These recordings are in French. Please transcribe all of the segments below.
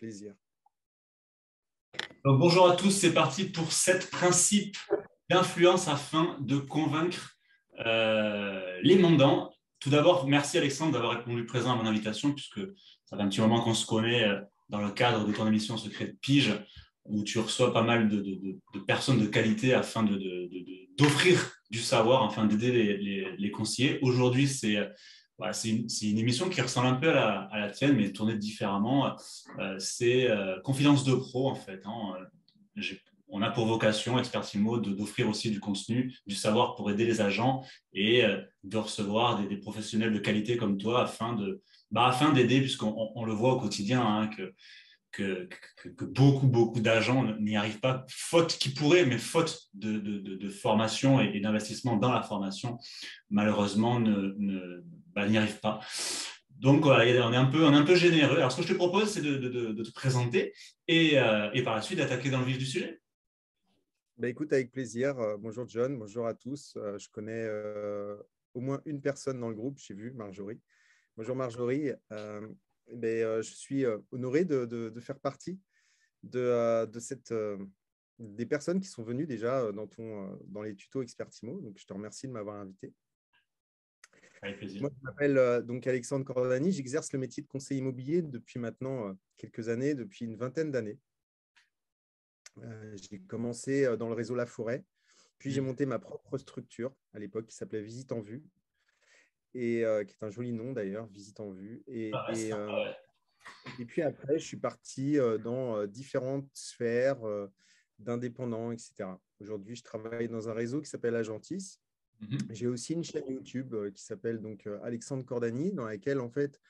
plaisir. Donc, bonjour à tous, c'est parti pour 7 principes d'influence afin de convaincre les mandants. Tout d'abord, merci Alexandre d'avoir répondu présent à mon invitation, puisque ça fait un petit moment qu'on se connaît dans le cadre de ton émission Secret de Pige, où tu reçois pas mal de personnes de qualité afin d'offrir du savoir, afin d'aider les conseillers. Aujourd'hui, voilà, c'est une émission qui ressemble un peu à la tienne, mais tournée différemment. C'est Confidence de pro, en fait. On a pour vocation, Expertimo, d'offrir aussi du contenu, du savoir pour aider les agents et de recevoir des professionnels de qualité comme toi afin d'aider, puisqu'on le voit au quotidien, hein, que beaucoup d'agents n'y arrivent pas, faute qui pourraient, mais faute de formation et d'investissement dans la formation, malheureusement, n'y arrivent pas. Donc, voilà, on est un peu généreux. Alors, ce que je te propose, c'est de te présenter et par la suite d'attaquer dans le vif du sujet. Écoute, avec plaisir. Bonjour John, bonjour à tous. Je connais au moins une personne dans le groupe, j'ai vu, Marjorie. Bonjour Marjorie. Je suis honoré de faire partie des personnes qui sont venues déjà dans les tutos Expertimo. Donc, je te remercie de m'avoir invité. Avec plaisir. Moi, je m'appelle donc Alexandre Cordani. J'exerce le métier de conseiller immobilier depuis maintenant quelques années, depuis une vingtaine d'années. J'ai commencé dans le réseau La Forêt, puis j'ai monté ma propre structure à l'époque qui s'appelait Visite en Vue, et qui est un joli nom d'ailleurs, Visite en Vue. Et puis après, je suis parti dans différentes sphères d'indépendants, etc. Aujourd'hui, je travaille dans un réseau qui s'appelle Agentis. J'ai aussi une chaîne YouTube qui s'appelle donc Alexandre Cordani, dans laquelle en fait,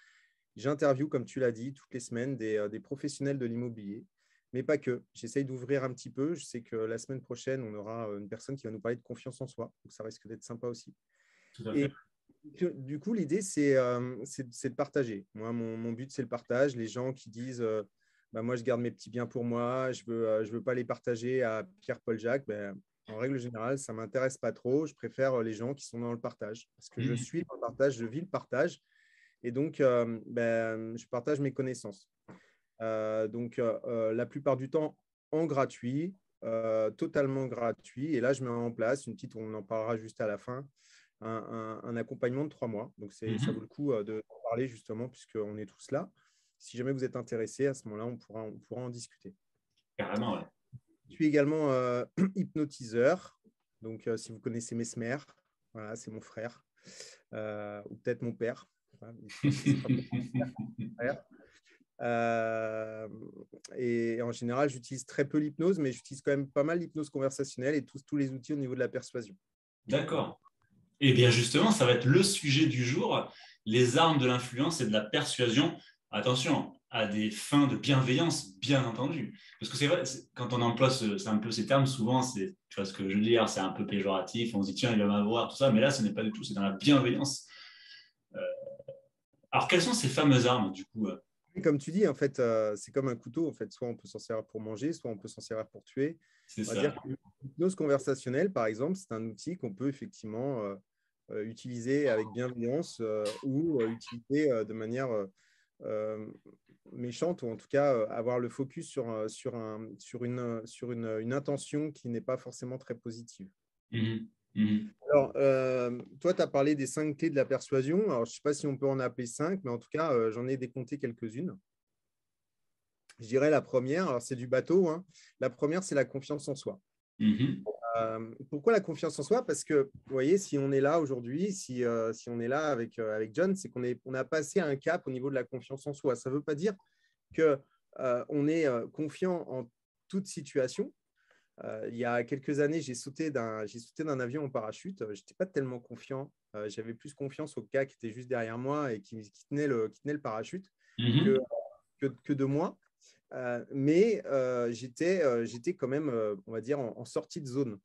j'interviewe, comme tu l'as dit, toutes les semaines des professionnels de l'immobilier. Mais pas que. J'essaye d'ouvrir un petit peu. Je sais que la semaine prochaine, on aura une personne qui va nous parler de confiance en soi. Donc, ça risque d'être sympa aussi. Tout à fait. Et du coup, l'idée, c'est de partager. Moi, mon but, c'est le partage. Les gens qui disent moi, je garde mes petits biens pour moi, je veux pas les partager à Pierre-Paul Jacques, en règle générale, ça ne m'intéresse pas trop. Je préfère les gens qui sont dans le partage. Parce que je suis dans le partage, je vis le partage. Et donc, je partage mes connaissances. La plupart du temps en gratuit, totalement gratuit. Et là, je mets en place une petite, on en parlera juste à la fin, un accompagnement de 3 mois. Donc, ça vaut le coup de parler justement, puisqu'on est tous là. Si jamais vous êtes intéressés, à ce moment-là, on pourra en discuter. Carrément, ouais. Je suis également hypnotiseur. Donc, si vous connaissez Mesmer, voilà, c'est mon frère, ou peut-être mon père. Voilà, et en général, j'utilise très peu l'hypnose, mais j'utilise quand même pas mal l'hypnose conversationnelle et tous les outils au niveau de la persuasion. D'accord. Et bien justement, ça va être le sujet du jour, les armes de l'influence et de la persuasion. Attention, à des fins de bienveillance, bien entendu. Parce que c'est vrai, quand on emploie un peu ces termes, souvent, tu vois ce que je veux dire, c'est un peu péjoratif, on se dit tiens, il va m'avoir, tout ça, mais là, ce n'est pas du tout, c'est dans la bienveillance. Alors, quelles sont ces fameuses armes, du coup Comme tu dis, en fait, c'est comme un couteau. En fait, soit on peut s'en servir pour manger, soit on peut s'en servir pour tuer. C'est On va ça. dire que l'hypnose conversationnelle, par exemple, c'est un outil qu'on peut effectivement utiliser avec bienveillance ou utiliser de manière méchante, ou en tout cas avoir le focus sur une intention qui n'est pas forcément très positive. Alors, toi, tu as parlé des 5 clés de la persuasion. Alors, je ne sais pas si on peut en appeler 5, mais en tout cas, j'en ai décompté quelques-unes. Je dirais la première, alors c'est du bateau, hein. La première, c'est la confiance en soi. Pourquoi la confiance en soi? Parce que, vous voyez, si on est là aujourd'hui, si on est là avec John, c'est qu'on a passé un cap au niveau de la confiance en soi. Ça ne veut pas dire qu'on est confiant en toute situation. Il y a quelques années, j'ai sauté d'un avion en parachute. Je n'étais pas tellement confiant. J'avais plus confiance au gars qui était juste derrière moi et qui tenait le parachute que de moi. Mais j'étais quand même, on va dire, en sortie de zone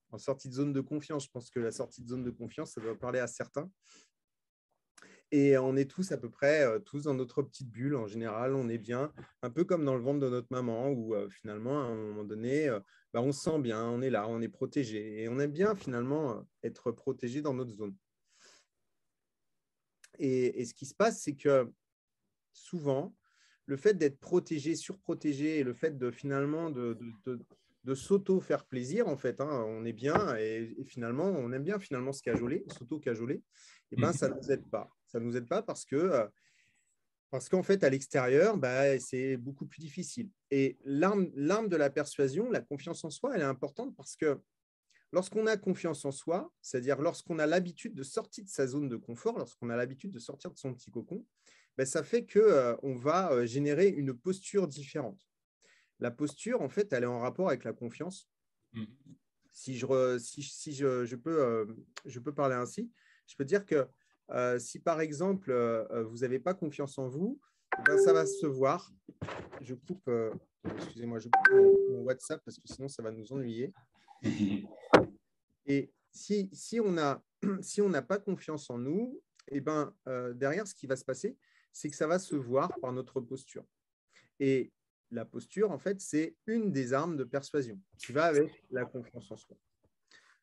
de confiance. Je pense que la sortie de zone de confiance, ça doit parler à certains. Et on est tous à peu près, tous dans notre petite bulle. En général, on est bien, un peu comme dans le ventre de notre maman, où finalement, à un moment donné, on se sent bien, on est là, on est protégé. Et on aime bien finalement être protégé dans notre zone. Et ce qui se passe, c'est que souvent, le fait d'être protégé, surprotégé, et le fait de finalement de s'auto-faire plaisir, en fait, hein, on est bien et finalement, on aime bien finalement se cajoler, s'auto-cajoler, et ben, ça ne nous aide pas. Ça ne nous aide pas parce qu'en fait, à l'extérieur, bah, c'est beaucoup plus difficile. Et l'arme de la persuasion, la confiance en soi, elle est importante parce que lorsqu'on a confiance en soi, c'est-à-dire lorsqu'on a l'habitude de sortir de sa zone de confort, lorsqu'on a l'habitude de sortir de son petit cocon, ben, ça fait qu'on va générer une posture différente. La posture, en fait, elle est en rapport avec la confiance. Si je peux parler ainsi, je peux dire que si par exemple, vous n'avez pas confiance en vous, ben, ça va se voir. Je coupe, excusez-moi, je coupe mon WhatsApp parce que sinon, ça va nous ennuyer. Et si on n'a pas confiance en nous, et ben, derrière, ce qui va se passer, c'est que ça va se voir par notre posture. Et la posture, en fait, c'est une des armes de persuasion qui va avec la confiance en soi.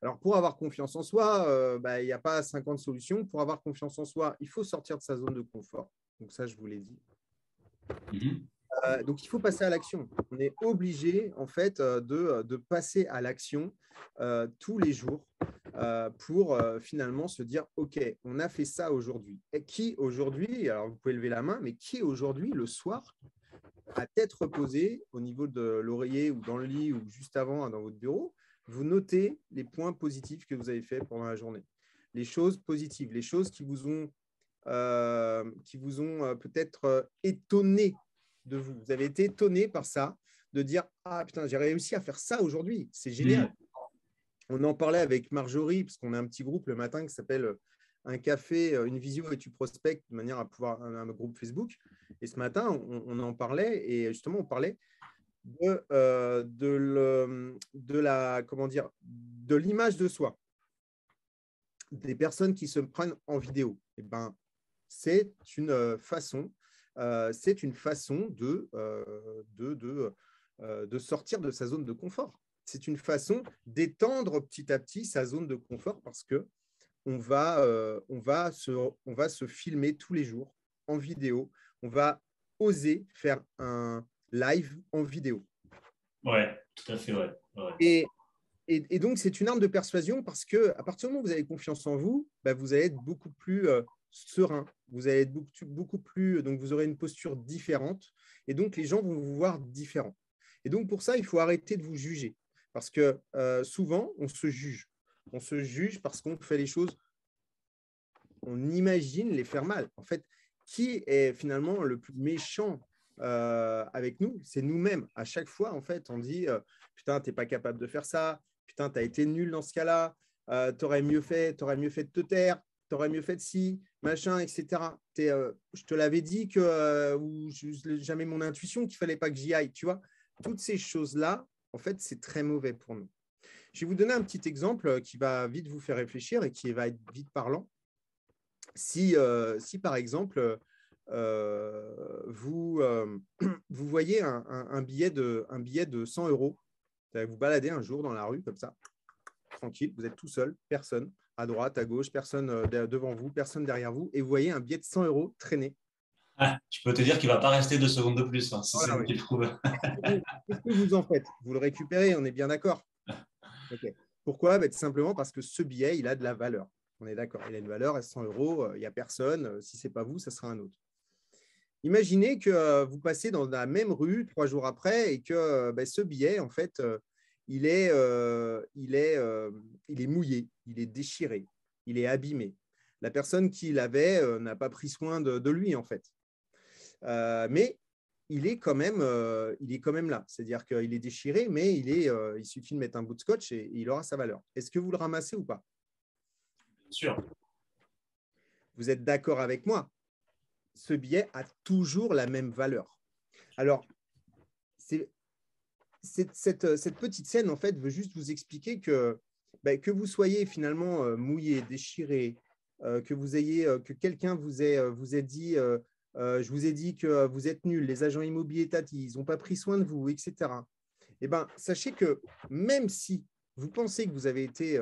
Alors, pour avoir confiance en soi, il n'y a pas 50 solutions. Pour avoir confiance en soi, il faut sortir de sa zone de confort. Donc ça, je vous l'ai dit. Donc, il faut passer à l'action. On est obligé, en fait, de passer à l'action tous les jours pour finalement se dire, OK, on a fait ça aujourd'hui. Et qui aujourd'hui, alors vous pouvez lever la main, mais qui aujourd'hui, le soir, à tête reposée, au niveau de l'oreiller ou dans le lit ou juste avant dans votre bureau, vous notez les points positifs que vous avez faits pendant la journée. Les choses positives, les choses qui vous ont peut-être étonné de vous. Vous avez été étonné par ça, de dire « Ah putain, j'ai réussi à faire ça aujourd'hui, c'est génial ». On en parlait avec Marjorie, parce qu'on a un petit groupe le matin qui s'appelle un café, une visio et tu prospectes de manière à pouvoir un groupe Facebook. Et ce matin, on en parlait et justement, on parlait de l'image de soi, des personnes qui se prennent en vidéo. Et ben, c'est une façon de sortir de sa zone de confort. C'est une façon d'étendre petit à petit sa zone de confort parce que on va se filmer tous les jours en vidéo. On va oser faire un live en vidéo. Ouais, tout à fait, ouais. Et donc, c'est une arme de persuasion parce qu'à partir du moment où vous avez confiance en vous, bah, vous allez être beaucoup plus serein. Vous allez être beaucoup plus… Donc, vous aurez une posture différente. Et donc, les gens vont vous voir différent. Et donc, pour ça, il faut arrêter de vous juger. Parce que souvent, on se juge. On se juge parce qu'on fait les choses, on imagine les faire mal. En fait, qui est finalement le plus méchant avec nous? C'est nous-mêmes. À chaque fois, en fait, on dit putain, tu n'es pas capable de faire ça. Putain, tu as été nul dans ce cas-là. Tu aurais mieux fait de te taire. Tu aurais mieux fait de ci, machin, etc. Je te l'avais dit que jamais mon intuition qu'il ne fallait pas que j'y aille. Tu vois, toutes ces choses-là, en fait, c'est très mauvais pour nous. Je vais vous donner un petit exemple qui va vite vous faire réfléchir et qui va être vite parlant. Si par exemple, vous voyez un billet de 100 €, vous baladez un jour dans la rue comme ça, tranquille, vous êtes tout seul, personne à droite, à gauche, personne devant vous, personne derrière vous, et vous voyez un billet de 100 € traîner. Ah, je peux te dire qu'il ne va pas rester 2 secondes de plus si Voilà, c'est vous qui le trouve. Qu'est-ce que vous en faites? Vous le récupérez, on est bien d'accord? Okay. Pourquoi? Tout simplement parce que ce billet, il a de la valeur. On est d'accord, il a une valeur à 100 €, il n'y a personne. Si ce n'est pas vous, ça sera un autre. Imaginez que vous passez dans la même rue 3 jours après et que ce billet, en fait, il est mouillé, il est déchiré, il est abîmé. La personne qui l'avait n'a pas pris soin de lui, en fait. Mais il est quand même là. C'est-à-dire qu'il est déchiré, mais il suffit de mettre un bout de scotch et il aura sa valeur. Est-ce que vous le ramassez ou pas? Bien sûr. Vous êtes d'accord avec moi? Ce billet a toujours la même valeur. Alors, cette petite scène, en fait, veut juste vous expliquer que vous soyez finalement mouillé, déchiré, que quelqu'un vous ait dit je vous ai dit que vous êtes nul, les agents immobiliers Tati, ils n'ont pas pris soin de vous, etc. Eh bien, sachez que même si vous pensez que vous avez été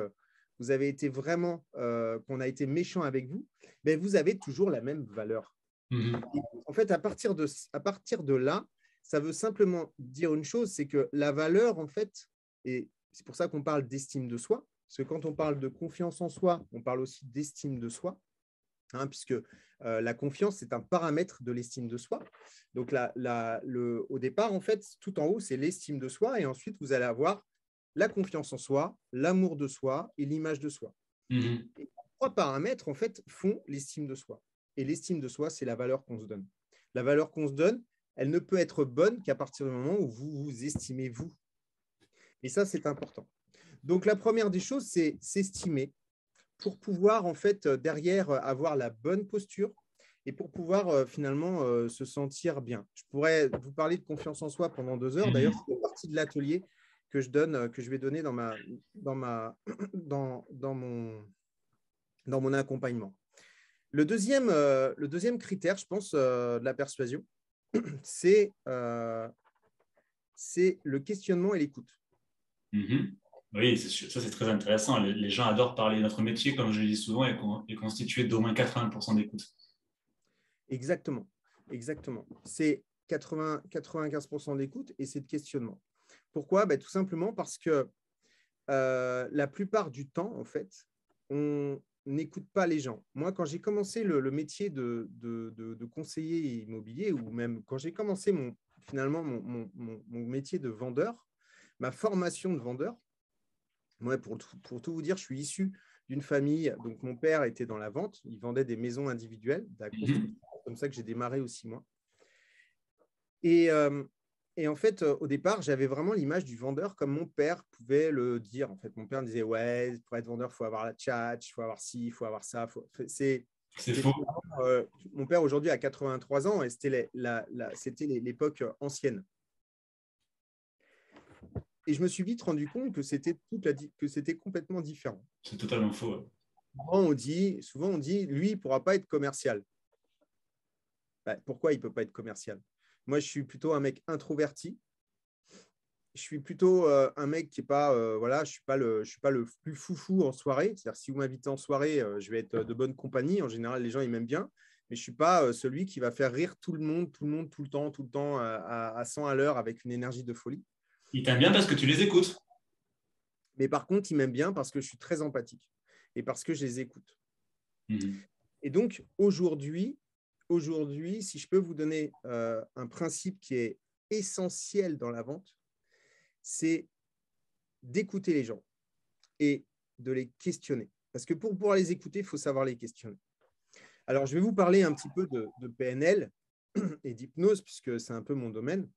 vraiment, qu'on a été méchant avec vous, vous avez toujours la même valeur. En fait, à partir de là, ça veut simplement dire une chose, c'est que la valeur, en fait, et c'est pour ça qu'on parle d'estime de soi, parce que quand on parle de confiance en soi, on parle aussi d'estime de soi, puisque la confiance, c'est un paramètre de l'estime de soi. Donc, au départ, en fait, tout en haut, c'est l'estime de soi, et ensuite, vous allez avoir la confiance en soi, l'amour de soi et l'image de soi. Et les 3 paramètres, en fait, font l'estime de soi. Et l'estime de soi, c'est la valeur qu'on se donne. La valeur qu'on se donne, elle ne peut être bonne qu'à partir du moment où vous vous estimez vous. Et ça, c'est important. Donc, la première des choses, c'est s'estimer pour pouvoir, en fait, derrière, avoir la bonne posture et pour pouvoir finalement se sentir bien. Je pourrais vous parler de confiance en soi pendant 2 heures. D'ailleurs, c'est une partie de l'atelier que je vais donner dans mon accompagnement. Le deuxième critère, je pense, de la persuasion, c'est le questionnement et l'écoute. Oui, ça c'est très intéressant. Les gens adorent parler. Notre métier, comme je le dis souvent, est constitué d'au moins 80% d'écoute. Exactement. C'est 95% d'écoute et c'est de questionnement. Pourquoi ? Tout simplement parce que la plupart du temps, en fait, on n'écoute pas les gens. Moi, quand j'ai commencé le métier de conseiller immobilier, ou même quand j'ai commencé mon métier de vendeur, ma formation de vendeur, moi, pour tout vous dire, je suis issu d'une famille, donc mon père était dans la vente, il vendait des maisons individuelles, de la construction, comme ça que j'ai démarré aussi moi. Et en fait, au départ, j'avais vraiment l'image du vendeur comme mon père pouvait le dire. En fait, mon père me disait, ouais, pour être vendeur, il faut avoir la tchatch, il faut avoir ci, il faut avoir ça. C'est faux. Mon père, aujourd'hui, a 83 ans et c'était l'époque ancienne. Et je me suis vite rendu compte que c'était complètement différent. C'est totalement faux. Souvent, on dit, lui, il ne pourra pas être commercial. Pourquoi il ne peut pas être commercial ? Moi, je suis plutôt un mec introverti. Je suis plutôt un mec qui n'est pas, je suis pas le plus foufou en soirée. C'est-à-dire, si vous m'invitez en soirée, je vais être de bonne compagnie. En général, les gens, ils m'aiment bien. Mais je ne suis pas celui qui va faire rire tout le monde, tout le temps, à 100 à l'heure avec une énergie de folie. Ils t'aiment bien parce que tu les écoutes. Mais par contre, ils m'aiment bien parce que je suis très empathique et parce que je les écoute. Et donc, aujourd'hui, si je peux vous donner un principe qui est essentiel dans la vente, c'est d'écouter les gens et de les questionner. Parce que pour pouvoir les écouter, il faut savoir les questionner. Alors, je vais vous parler un petit peu de PNL et d'hypnose, puisque c'est un peu mon domaine.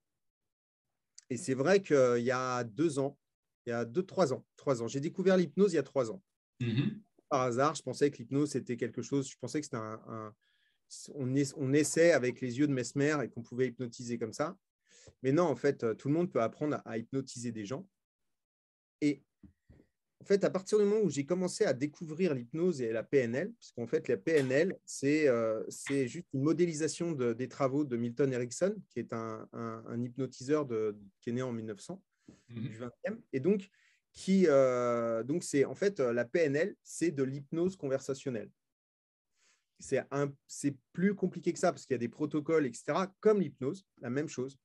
Et c'est vrai qu'il y a 3 ans, j'ai découvert l'hypnose il y a 3 ans. Par hasard, je pensais que l'hypnose, c'était quelque chose, je pensais que c'était on essaie avec les yeux de Mesmer et qu'on pouvait hypnotiser comme ça. Mais non, en fait, tout le monde peut apprendre à hypnotiser des gens. Et en fait, à partir du moment où j'ai commencé à découvrir l'hypnose et la PNL, parce qu'en fait, la PNL, c'est juste une modélisation des travaux de Milton Erickson, qui est un hypnotiseur qui est né en 1900, du 20e. Et donc, c'est en fait la PNL, c'est de l'hypnose conversationnelle. C'est plus compliqué que ça parce qu'il y a des protocoles, etc., comme l'hypnose, la même chose.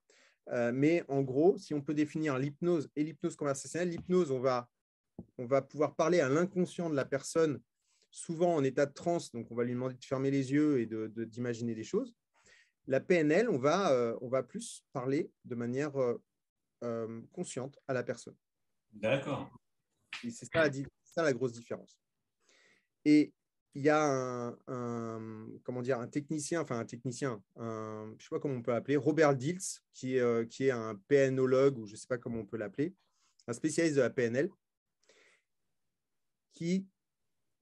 Mais en gros, si on peut définir l'hypnose et l'hypnose conversationnelle, l'hypnose, on va pouvoir parler à l'inconscient de la personne, souvent en état de transe, donc on va lui demander de fermer les yeux et d'imaginer des choses. La PNL, on va plus parler de manière consciente à la personne. D'accord. Et c'est ça la grosse différence. Et il y a un technicien, je ne sais pas comment on peut l'appeler, Robert Dilts, qui est un PNologue, ou je ne sais pas comment on peut l'appeler, un spécialiste de la PNL,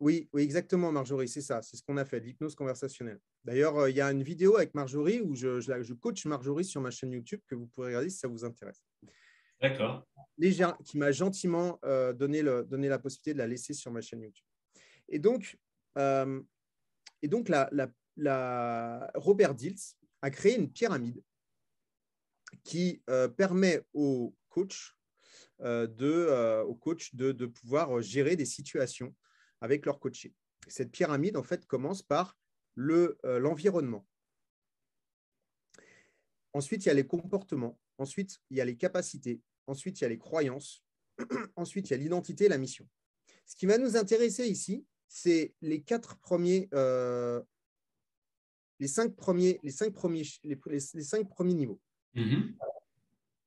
oui, exactement, Marjorie, c'est ça, c'est ce qu'on a fait, l'hypnose conversationnelle. D'ailleurs, il y a une vidéo avec Marjorie où je coach Marjorie sur ma chaîne YouTube que vous pourrez regarder si ça vous intéresse. D'accord. Qui m'a gentiment donné la possibilité de la laisser sur ma chaîne YouTube. Et donc Robert Dilts a créé une pyramide qui permet aux coachs de pouvoir gérer des situations avec leur coaché. Cette pyramide, en fait, commence par l'environnement. Ensuite, il y a les comportements. Ensuite, il y a les capacités. Ensuite, il y a les croyances. Ensuite, il y a l'identité et la mission. Ce qui va nous intéresser ici, c'est les cinq premiers niveaux.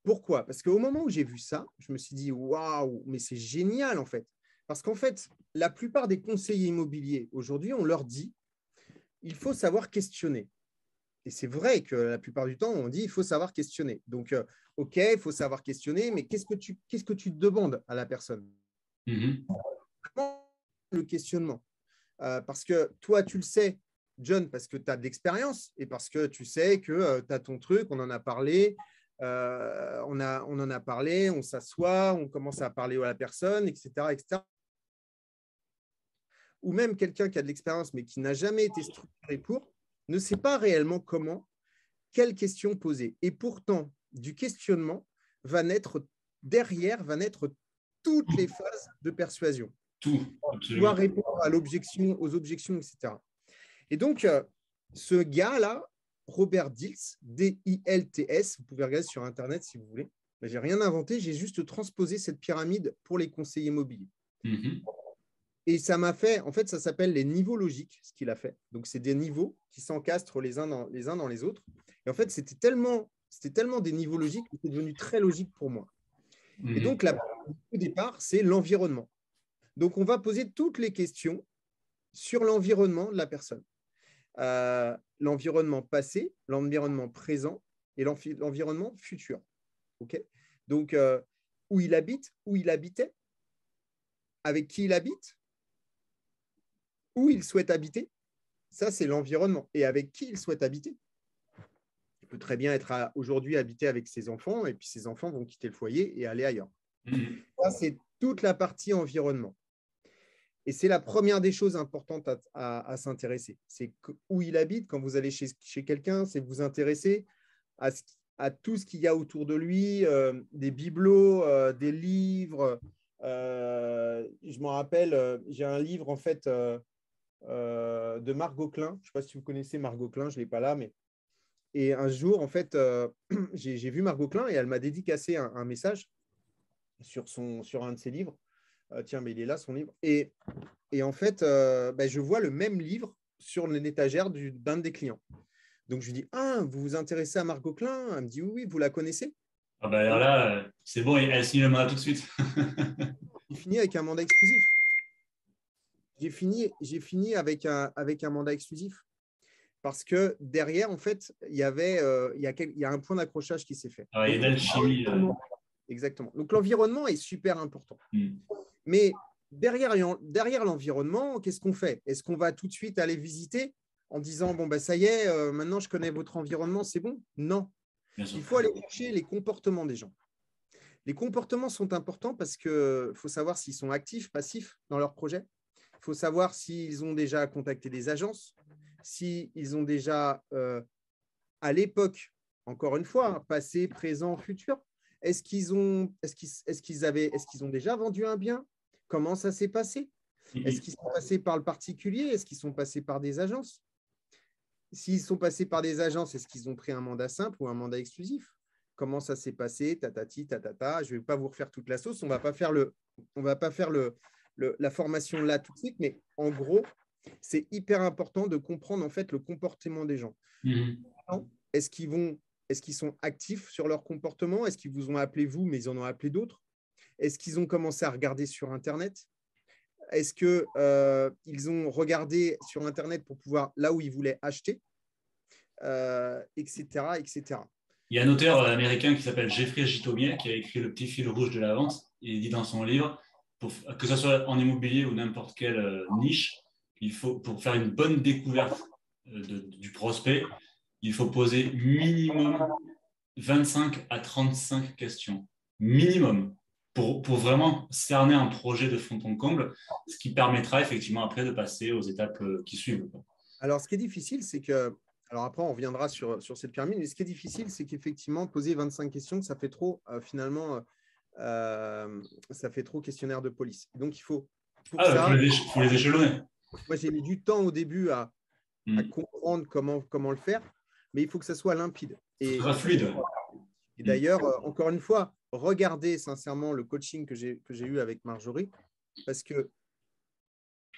Pourquoi? Parce qu'au moment où j'ai vu ça, je me suis dit, waouh, mais c'est génial en fait. Parce qu'en fait, la plupart des conseillers immobiliers, aujourd'hui, on leur dit, il faut savoir questionner. Et c'est vrai que la plupart du temps, on dit, il faut savoir questionner. Donc, OK, il faut savoir questionner, mais qu'est-ce que tu demandes à la personne? Le questionnement. Parce que toi, tu le sais, John, parce que tu as de l'expérience et parce que tu sais que tu as ton truc, on en a parlé, on en a parlé, on s'assoit, on commence à parler à la personne, etc., etc. Ou même quelqu'un qui a de l'expérience mais qui n'a jamais été structuré pour, ne sait pas réellement comment, quelles questions poser. Et pourtant, du questionnement derrière va naître toutes les phases de persuasion. Tout, absolument. Pouvoir répondre à l'objection, aux objections, etc. Et donc, ce gars-là, Robert Dilts, D-I-L-T-S, vous pouvez regarder sur Internet si vous voulez. Je n'ai rien inventé, j'ai juste transposé cette pyramide pour les conseillers immobiliers. Et ça m'a fait, en fait, ça s'appelle les niveaux logiques, ce qu'il a fait. Donc, c'est des niveaux qui s'encastrent les uns dans les autres. Et en fait, c'était tellement des niveaux logiques que c'est devenu très logique pour moi. Et donc, au départ, c'est l'environnement. Donc, on va poser toutes les questions sur l'environnement de la personne. L'environnement passé, l'environnement présent et l'environnement futur. Okay, donc, où il habite, où il habitait, avec qui il habite, où il souhaite habiter, ça c'est l'environnement. Et avec qui il souhaite habiter. Il peut très bien être aujourd'hui habité avec ses enfants et puis ses enfants vont quitter le foyer et aller ailleurs. Ça, c'est toute la partie environnement. Et c'est la première des choses importantes à s'intéresser. C'est où il habite. Quand vous allez chez quelqu'un, c'est vous intéresser à tout ce qu'il y a autour de lui, des bibelots, des livres. Je m'en rappelle, j'ai un livre en fait de Margot Klein. Je ne sais pas si vous connaissez Margot Klein, je ne l'ai pas là, mais et un jour, en fait, j'ai vu Margot Klein et elle m'a dédicacé un message sur un de ses livres. Tiens, mais il est là, son livre. Et en fait, je vois le même livre sur l'étagère d'un des clients. Donc, je lui dis, ah, vous vous intéressez à Margot Klein? Elle me dit, oui, vous la connaissez? Ah ben là, c'est bon, elle signe le mandat tout de suite. J'ai fini avec un mandat exclusif. J'ai fini avec un mandat exclusif. Parce que derrière, en fait, il y a un point d'accrochage qui s'est fait. Ah, il y a d'alchimie. Exactement. Donc, l'environnement est super important. Mais derrière l'environnement, qu'est-ce qu'on fait? Est-ce qu'on va tout de suite aller visiter en disant, bon, ça y est, maintenant je connais votre environnement, c'est bon? Non. Il faut aller chercher les comportements des gens. Les comportements sont importants parce qu'il faut savoir s'ils sont actifs, passifs dans leur projet. Il faut savoir s'ils ont déjà contacté des agences, s'ils ont déjà, à l'époque, encore une fois, passé, présent, futur. Est-ce qu'ils ont déjà vendu un bien? Comment ça s'est passé? Est-ce qu'ils sont passés par le particulier? Est-ce qu'ils sont passés par des agences? S'ils sont passés par des agences, est-ce qu'ils ont pris un mandat simple ou un mandat exclusif? Comment ça s'est passé? Tatati, tatata. Je ne vais pas vous refaire toute la sauce. On ne va pas faire la formation là tout de suite, mais en gros, c'est hyper important de comprendre en fait le comportement des gens. Est-ce qu'ils sont actifs sur leur comportement? Est-ce qu'ils vous ont appelé vous, mais ils en ont appelé d'autres? Est-ce qu'ils ont commencé à regarder sur Internet? Est-ce qu'ils ont regardé sur Internet pour pouvoir là où ils voulaient acheter, etc., etc. Il y a un auteur américain qui s'appelle Jeffrey Gitomier qui a écrit Le petit fil rouge de la vente. Il dit dans son livre, que ce soit en immobilier ou n'importe quelle niche, pour faire une bonne découverte du prospect, il faut poser minimum 25 à 35 questions. Minimum. Pour vraiment cerner un projet de fond en comble, ce qui permettra effectivement après de passer aux étapes qui suivent. Alors, ce qui est difficile, c'est que… Alors après, on reviendra sur cette pyramide, mais ce qui est difficile, c'est qu'effectivement, poser 25 questions, ça fait trop, finalement, ça fait trop questionnaire de police. Donc, il faut… Il faut les échelonner. Moi, j'ai mis du temps au début à comprendre comment le faire, mais il faut que ça soit limpide. Et, très fluide. Et d'ailleurs, encore une fois, regardez sincèrement le coaching que j'ai eu avec Marjorie, parce que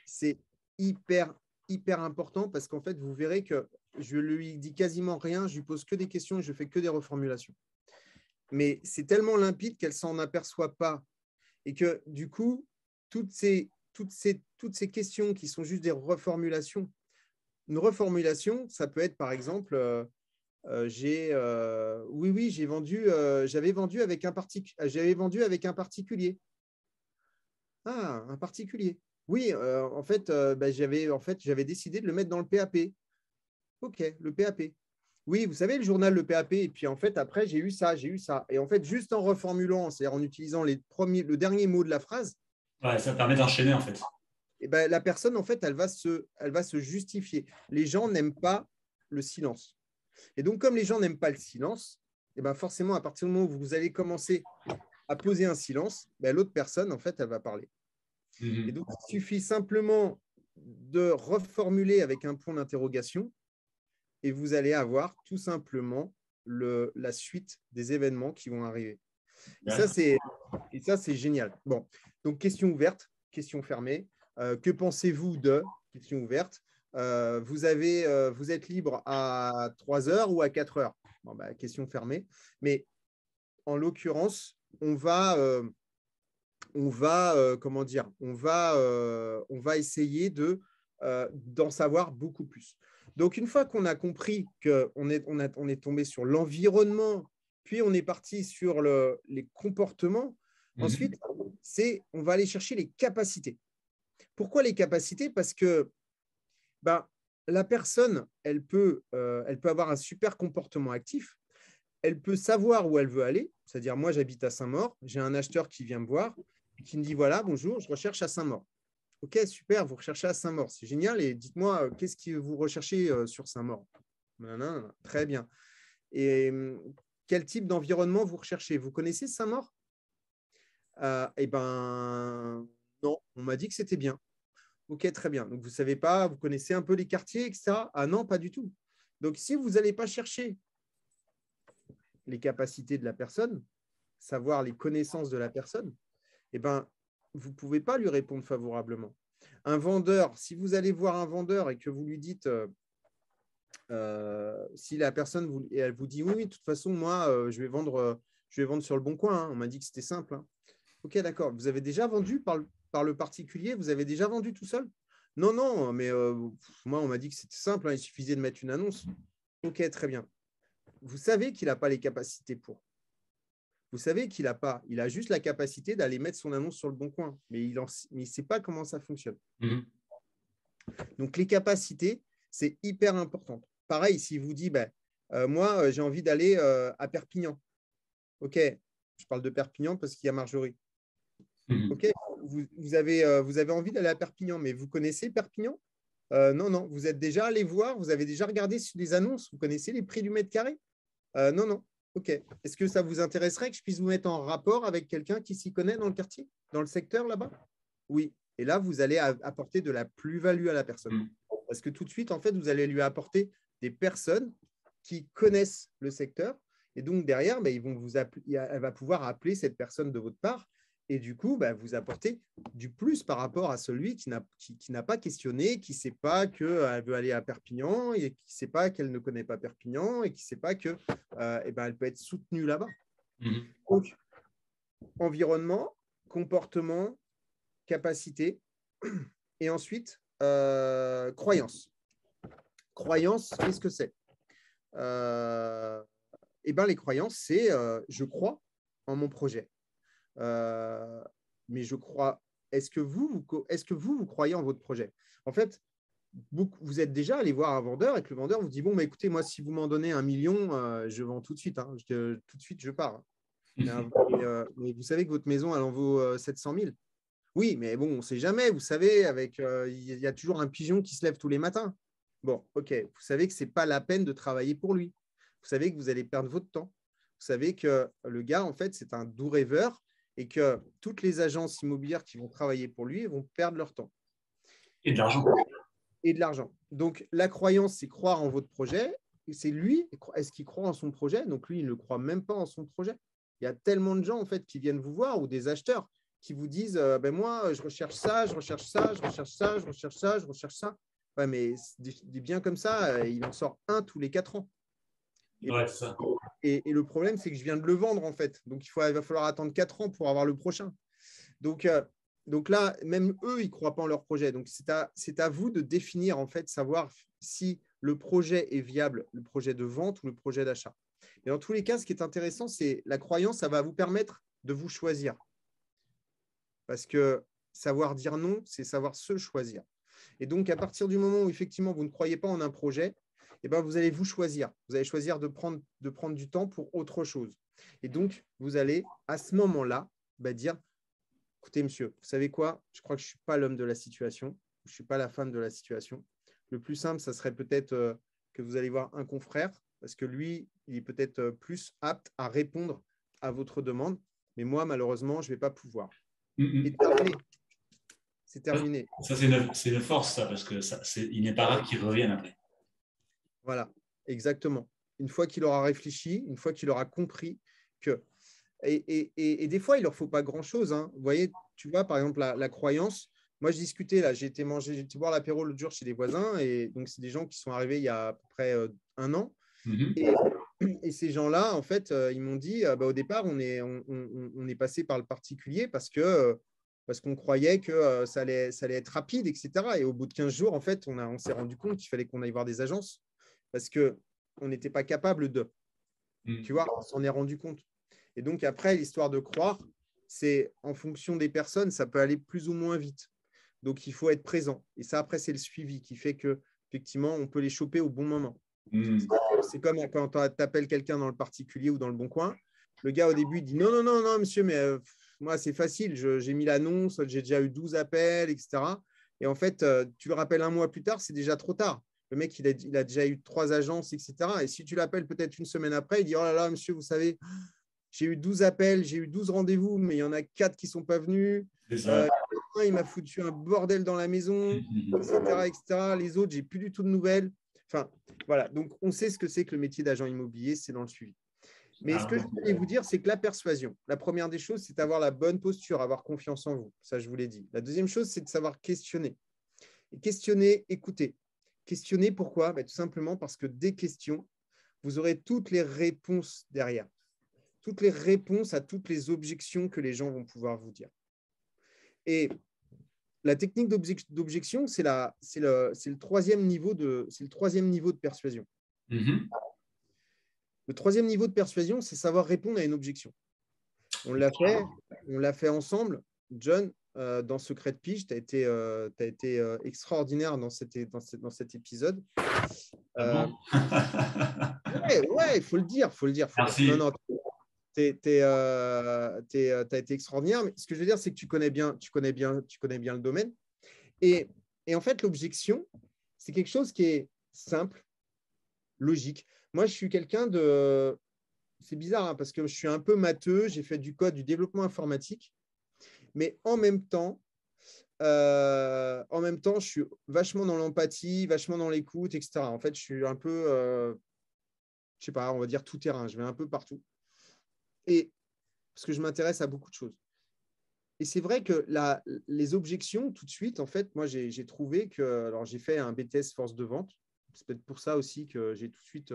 c'est hyper important, parce qu'en fait, vous verrez que je lui dis quasiment rien, je lui pose que des questions et je fais que des reformulations. Mais c'est tellement limpide qu'elle s'en aperçoit pas. Et que du coup, toutes ces questions qui sont juste des reformulations, une reformulation, ça peut être par exemple, j'avais vendu avec un particulier. Ah, un particulier. Oui, j'avais décidé de le mettre dans le PAP. Ok, le PAP. Oui, vous savez, le journal, le PAP, et puis en fait, après, j'ai eu ça. Et en fait, juste en reformulant, c'est-à-dire en utilisant le dernier mot de la phrase, ouais, ça permet d'enchaîner en fait. Et ben, la personne, en fait, elle va se justifier. Les gens n'aiment pas le silence. Et donc, comme les gens n'aiment pas le silence, et ben forcément, à partir du moment où vous allez commencer à poser un silence, ben, l'autre personne, en fait, elle va parler. Et donc, il suffit simplement de reformuler avec un point d'interrogation et vous allez avoir tout simplement la suite des événements qui vont arriver. Et ça, c'est génial. Bon, donc question ouverte, question fermée. Que pensez-vous de question ouverte? Vous êtes libre à 3 heures ou à 4 heures? Bon, bah, question fermée. Mais en l'occurrence, on va comment dire, on va essayer d'en savoir beaucoup plus. Donc, une fois qu'on a compris qu'on est tombé sur l'environnement, puis on est parti sur les comportements, ensuite, on va aller chercher les capacités. Pourquoi les capacités? Parce que la personne, elle peut avoir un super comportement actif, elle peut savoir où elle veut aller, c'est-à-dire moi j'habite à Saint-Maur, j'ai un acheteur qui vient me voir, qui me dit voilà, bonjour, je recherche à Saint-Maur. Ok, super, vous recherchez à Saint-Maur, c'est génial, et dites-moi, qu'est-ce que vous recherchez sur Saint-Maur? Très bien. Et quel type d'environnement vous recherchez? Vous connaissez Saint-Maur? Eh ben, non, on m'a dit que c'était bien. Ok, très bien. Donc, vous ne savez pas, vous connaissez un peu les quartiers, etc. Ah non, pas du tout. Donc, si vous n'allez pas chercher les capacités de la personne, savoir les connaissances de la personne, eh ben, vous ne pouvez pas lui répondre favorablement. Un vendeur, si vous allez voir un vendeur et que vous lui dites, si la personne elle vous dit oui, de toute façon, moi, je vais vendre sur le bon coin. Hein. On m'a dit que c'était simple. Hein. Ok, d'accord. Vous avez déjà vendu par le particulier? Vous avez déjà vendu tout seul? Non, non, mais moi, on m'a dit que c'était simple. Hein, il suffisait de mettre une annonce. Ok, très bien. Vous savez qu'il n'a pas les capacités pour. Vous savez qu'il n'a pas. Il a juste la capacité d'aller mettre son annonce sur le bon coin. Mais il ne sait pas comment ça fonctionne. Donc, les capacités, c'est hyper important. Pareil, si vous dites, moi, j'ai envie d'aller à Perpignan. Ok, je parle de Perpignan parce qu'il y a Marjorie. Ok, vous avez envie d'aller à Perpignan, mais vous connaissez Perpignan? Non, non. Vous êtes déjà allé voir, vous avez déjà regardé sur les annonces, vous connaissez les prix du mètre carré? Non, non. Ok. Est-ce que ça vous intéresserait que je puisse vous mettre en rapport avec quelqu'un qui s'y connaît dans le quartier, dans le secteur là-bas? Oui. Et là, vous allez apporter de la plus-value à la personne. Parce que tout de suite, en fait, vous allez lui apporter des personnes qui connaissent le secteur. Et donc, derrière, elle va pouvoir appeler cette personne de votre part. Et du coup, vous apportez du plus par rapport à celui qui n'a pas questionné, qui ne sait pas qu'elle veut aller à Perpignan et qui ne sait pas qu'elle ne connaît pas Perpignan et qui ne sait pas qu'elle elle peut être soutenue là-bas. Donc, environnement, comportement, capacité et ensuite, croyance. Croyance, qu'est-ce que c'est? Les croyances, c'est je crois en mon projet. Mais je crois. Est-ce que vous croyez en votre projet? En fait, vous êtes déjà allé voir un vendeur et que le vendeur vous dit bon, écoutez, moi, si vous m'en donnez 1 million, je vends tout de suite. Hein, tout de suite, je pars. Mais vous savez que votre maison, elle en vaut 700 000. Oui, mais bon, on ne sait jamais. Vous savez, il y a toujours un pigeon qui se lève tous les matins. Bon, ok. Vous savez que ce n'est pas la peine de travailler pour lui. Vous savez que vous allez perdre votre temps. Vous savez que le gars, en fait, c'est un doux rêveur et que toutes les agences immobilières qui vont travailler pour lui vont perdre leur temps. Et de l'argent. Et de l'argent. Donc, la croyance, c'est croire en votre projet. c'est lui, est-ce qu'il croit en son projet? Donc, lui, il ne croit même pas en son projet. Il y a tellement de gens, en fait, qui viennent vous voir ou des acheteurs qui vous disent ben moi, je recherche ça, je recherche ça, je recherche ça, je recherche ça, je recherche ça. Ouais, mais des biens comme ça, il en sort un tous les 4 ans. Ouais, ça. Et le problème, c'est que je viens de le vendre, en fait. Donc, il va falloir attendre 4 ans pour avoir le prochain. Donc là, même eux, ils ne croient pas en leur projet. Donc, c'est à vous de définir, en fait, savoir si le projet est viable, le projet de vente ou le projet d'achat. Et dans tous les cas, ce qui est intéressant, c'est la croyance, ça va vous permettre de vous choisir. Parce que savoir dire non, c'est savoir se choisir. Et donc, à partir du moment où, effectivement, vous ne croyez pas en un projet, eh ben, vous allez vous choisir. Vous allez choisir de prendre du temps pour autre chose. Et donc, vous allez, à ce moment-là, dire, écoutez, monsieur, vous savez quoi? Je crois que je ne suis pas l'homme de la situation. Je ne suis pas la femme de la situation. Le plus simple, ça serait peut-être que vous allez voir un confrère, parce que lui, il est peut-être plus apte à répondre à votre demande. Mais moi, malheureusement, je ne vais pas pouvoir. Et terminé. C'est terminé. Ça, c'est une force, ça, parce que il n'est pas rare qu'il revienne après. Voilà, exactement. Une fois qu'il aura réfléchi, une fois qu'il aura compris que… Et des fois, il ne leur faut pas grand-chose. Hein. Vous voyez, tu vois, par exemple, la croyance. Moi, je discutais, là, j'ai été boire l'apéro l'autre jour chez des voisins. Et donc, c'est des gens qui sont arrivés il y a à peu près 1 an. Et ces gens-là, en fait, ils m'ont dit, au départ, on est passé par le particulier parce qu'on croyait que ça allait être rapide, etc. Et au bout de 15 jours, en fait, on s'est rendu compte qu'il fallait qu'on aille voir des agences parce qu'on n'était pas capable de. Tu vois, on s'en est rendu compte. Et donc, après, l'histoire de croire, c'est en fonction des personnes, ça peut aller plus ou moins vite. Donc, il faut être présent. Et ça, après, c'est le suivi qui fait qu'effectivement, on peut les choper au bon moment. C'est comme quand tu appelles quelqu'un dans le particulier ou dans le bon coin. Le gars, au début, il dit non, monsieur, mais moi, c'est facile. J'ai mis l'annonce, j'ai déjà eu 12 appels, etc. Et en fait, tu le rappelles un mois plus tard, c'est déjà trop tard. Le mec, il a déjà eu 3 agences, etc. Et si tu l'appelles peut-être une semaine après, il dit oh là là, monsieur, vous savez, j'ai eu 12 appels, j'ai eu 12 rendez-vous, mais il y en a 4 qui ne sont pas venus. Il m'a foutu un bordel dans la maison, etc., etc. Les autres, j'ai plus du tout de nouvelles. Enfin, voilà. Donc, on sait ce que c'est que le métier d'agent immobilier, c'est dans le suivi. Mais ce que je voulais vous dire, c'est que la persuasion, la première des choses, c'est d'avoir la bonne posture, avoir confiance en vous. Ça, je vous l'ai dit. La deuxième chose, c'est de savoir questionner. Et questionner, écouter. Questionner, pourquoi? Tout simplement parce que des questions, vous aurez toutes les réponses derrière. Toutes les réponses à toutes les objections que les gens vont pouvoir vous dire. Et la technique d'objection, c'est le troisième niveau de persuasion. Le troisième niveau de persuasion, c'est savoir répondre à une objection. On l'a fait ensemble. John, dans Secret de Pige, tu as été extraordinaire dans cet épisode. Ouais, il faut le dire. Merci. Non, tu as été extraordinaire. Mais ce que je veux dire, c'est que tu connais bien le domaine. Et en fait, l'objection, c'est quelque chose qui est simple, logique. Moi, je suis quelqu'un de… C'est bizarre hein, parce que je suis un peu matheux, j'ai fait du code, du développement informatique, mais en même temps, je suis vachement dans l'empathie, vachement dans l'écoute, etc. En fait, je suis un peu, je sais pas, on va dire tout terrain, je vais un peu partout. Et parce que je m'intéresse à beaucoup de choses. Et c'est vrai que les objections, tout de suite, en fait, moi, j'ai trouvé que… Alors, j'ai fait un BTS force de vente. C'est peut-être pour ça aussi que j'ai tout de suite…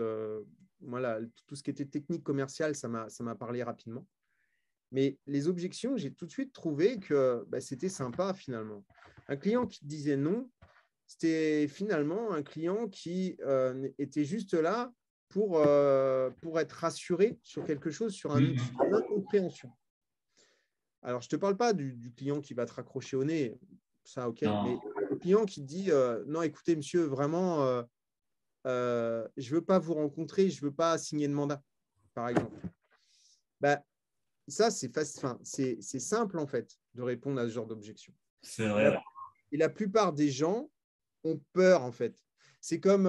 voilà, tout ce qui était technique commerciale, ça m'a parlé rapidement. Mais les objections, j'ai tout de suite trouvé que c'était sympa, finalement. Un client qui te disait non, c'était finalement un client qui était juste là pour être rassuré sur quelque chose, sur une incompréhension. Alors, je ne te parle pas du client qui va te raccrocher au nez, ça, ok, mais le client qui te dit non, écoutez, monsieur, vraiment, je ne veux pas vous rencontrer, je ne veux pas signer de mandat, par exemple. Ça, c'est simple, en fait, de répondre à ce genre d'objection. C'est vrai. Et la plupart des gens ont peur, en fait. C'est comme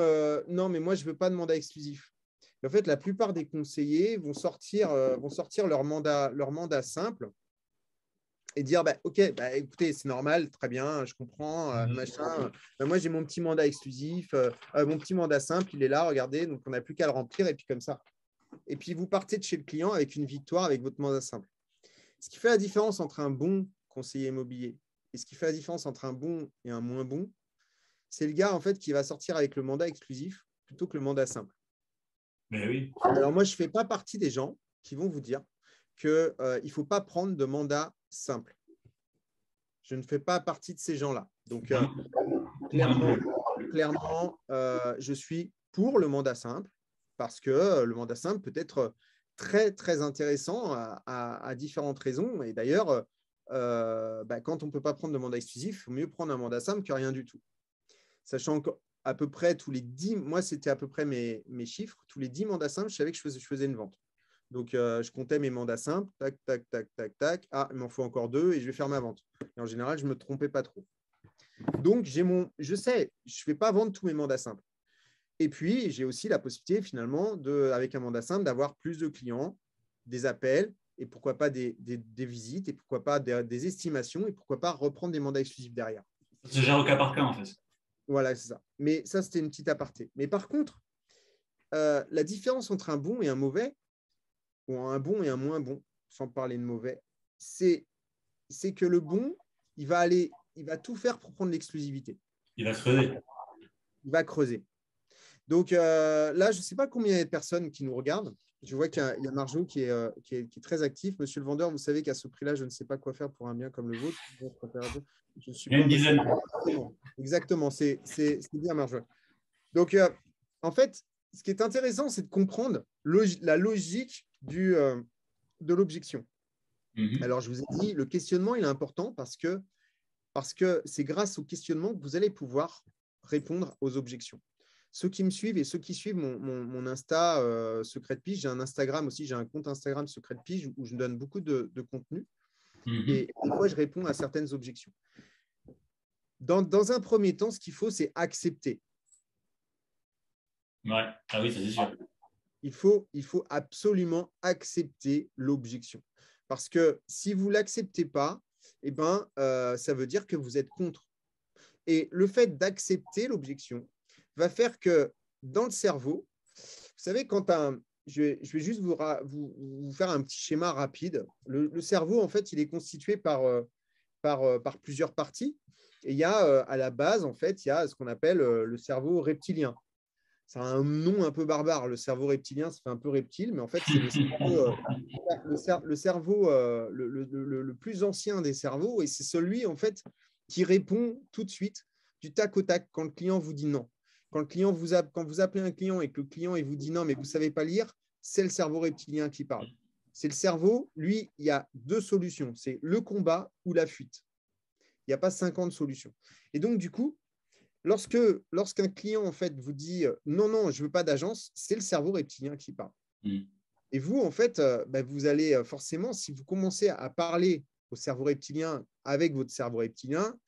non, mais moi, je ne veux pas de mandat exclusif. Et en fait, la plupart des conseillers vont sortir leur mandat simple. et dire OK, écoutez, c'est normal, très bien, je comprends, machin. Moi, j'ai mon petit mandat exclusif, mon petit mandat simple, il est là, regardez, donc on n'a plus qu'à le remplir, et puis comme ça. Et puis, vous partez de chez le client avec une victoire avec votre mandat simple. Ce qui fait la différence entre un bon conseiller immobilier et ce qui fait la différence entre un bon et un moins bon, c'est le gars en fait qui va sortir avec le mandat exclusif plutôt que le mandat simple. Mais oui. Alors moi, je ne fais pas partie des gens qui vont vous dire qu'il ne faut pas prendre de mandat simple. Je ne fais pas partie de ces gens-là. Donc, clairement, je suis pour le mandat simple parce que le mandat simple peut être très, très intéressant à différentes raisons. Et d'ailleurs, quand on ne peut pas prendre de mandat exclusif, il faut mieux prendre un mandat simple que rien du tout. Sachant qu'à peu près tous les 10, moi, c'était à peu près mes chiffres, tous les 10 mandats simples, je savais que je faisais une vente. Donc, je comptais mes mandats simples, tac, tac, tac, tac, tac. Ah, il m'en faut encore 2 et je vais faire ma vente. Et en général, je ne me trompais pas trop. Donc, je sais, je ne vais pas vendre tous mes mandats simples. Et puis, j'ai aussi la possibilité, finalement, avec un mandat simple, d'avoir plus de clients, des appels, et pourquoi pas des visites, et pourquoi pas des estimations, et pourquoi pas reprendre des mandats exclusifs derrière. Ça se gère au cas par cas, en fait. Voilà, c'est ça. Mais ça, c'était une petite aparté. Mais par contre, la différence entre un bon et un mauvais, ou un bon et un moins bon, sans parler de mauvais, c'est que le bon, il va tout faire pour prendre l'exclusivité. Il va creuser. Il va creuser. Donc là, je ne sais pas combien il y a de personnes qui nous regardent. Je vois qu'il y a Marjo qui est très actif. Monsieur le vendeur, vous savez qu'à ce prix-là, je ne sais pas quoi faire pour un bien comme le vôtre. Je suis une dizaine. Exactement, c'est bien, Marjo. Donc, en fait, ce qui est intéressant, c'est de comprendre la logique de l'objection. Alors, je vous ai dit, le questionnement, il est important parce que c'est grâce au questionnement que vous allez pouvoir répondre aux objections. Ceux qui me suivent et ceux qui suivent mon Insta Secret de Pige, j'ai un Instagram aussi, j'ai un compte Instagram Secret de Pige où je donne beaucoup de contenu. Et des fois, je réponds à certaines objections. Dans un premier temps, ce qu'il faut, c'est accepter. Ouais, ah oui, ça c'est sûr. Il faut absolument accepter l'objection. Parce que si vous ne l'acceptez pas, eh ben, ça veut dire que vous êtes contre. Et le fait d'accepter l'objection va faire que dans le cerveau, vous savez, je vais juste vous faire un petit schéma rapide. Le cerveau, en fait, il est constitué par plusieurs parties. Et il y a à la base, en fait, il y a ce qu'on appelle le cerveau reptilien. C'est un nom un peu barbare. Le cerveau reptilien, ça fait un peu reptile, mais en fait, c'est le cerveau le plus ancien des cerveaux, et c'est celui, en fait, qui répond tout de suite du tac au tac quand le client vous dit non. Quand vous appelez un client et que le client il vous dit non, mais vous ne savez pas lire, c'est le cerveau reptilien qui parle. C'est le cerveau, lui, il y a 2 solutions. C'est le combat ou la fuite. Il n'y a pas 50 solutions. Et donc, du coup, lorsqu'un client en fait vous dit non, je ne veux pas d'agence, c'est le cerveau reptilien qui parle. Et vous, en fait, vous allez forcément, si vous commencez à parler au cerveau reptilien avec votre cerveau reptilien,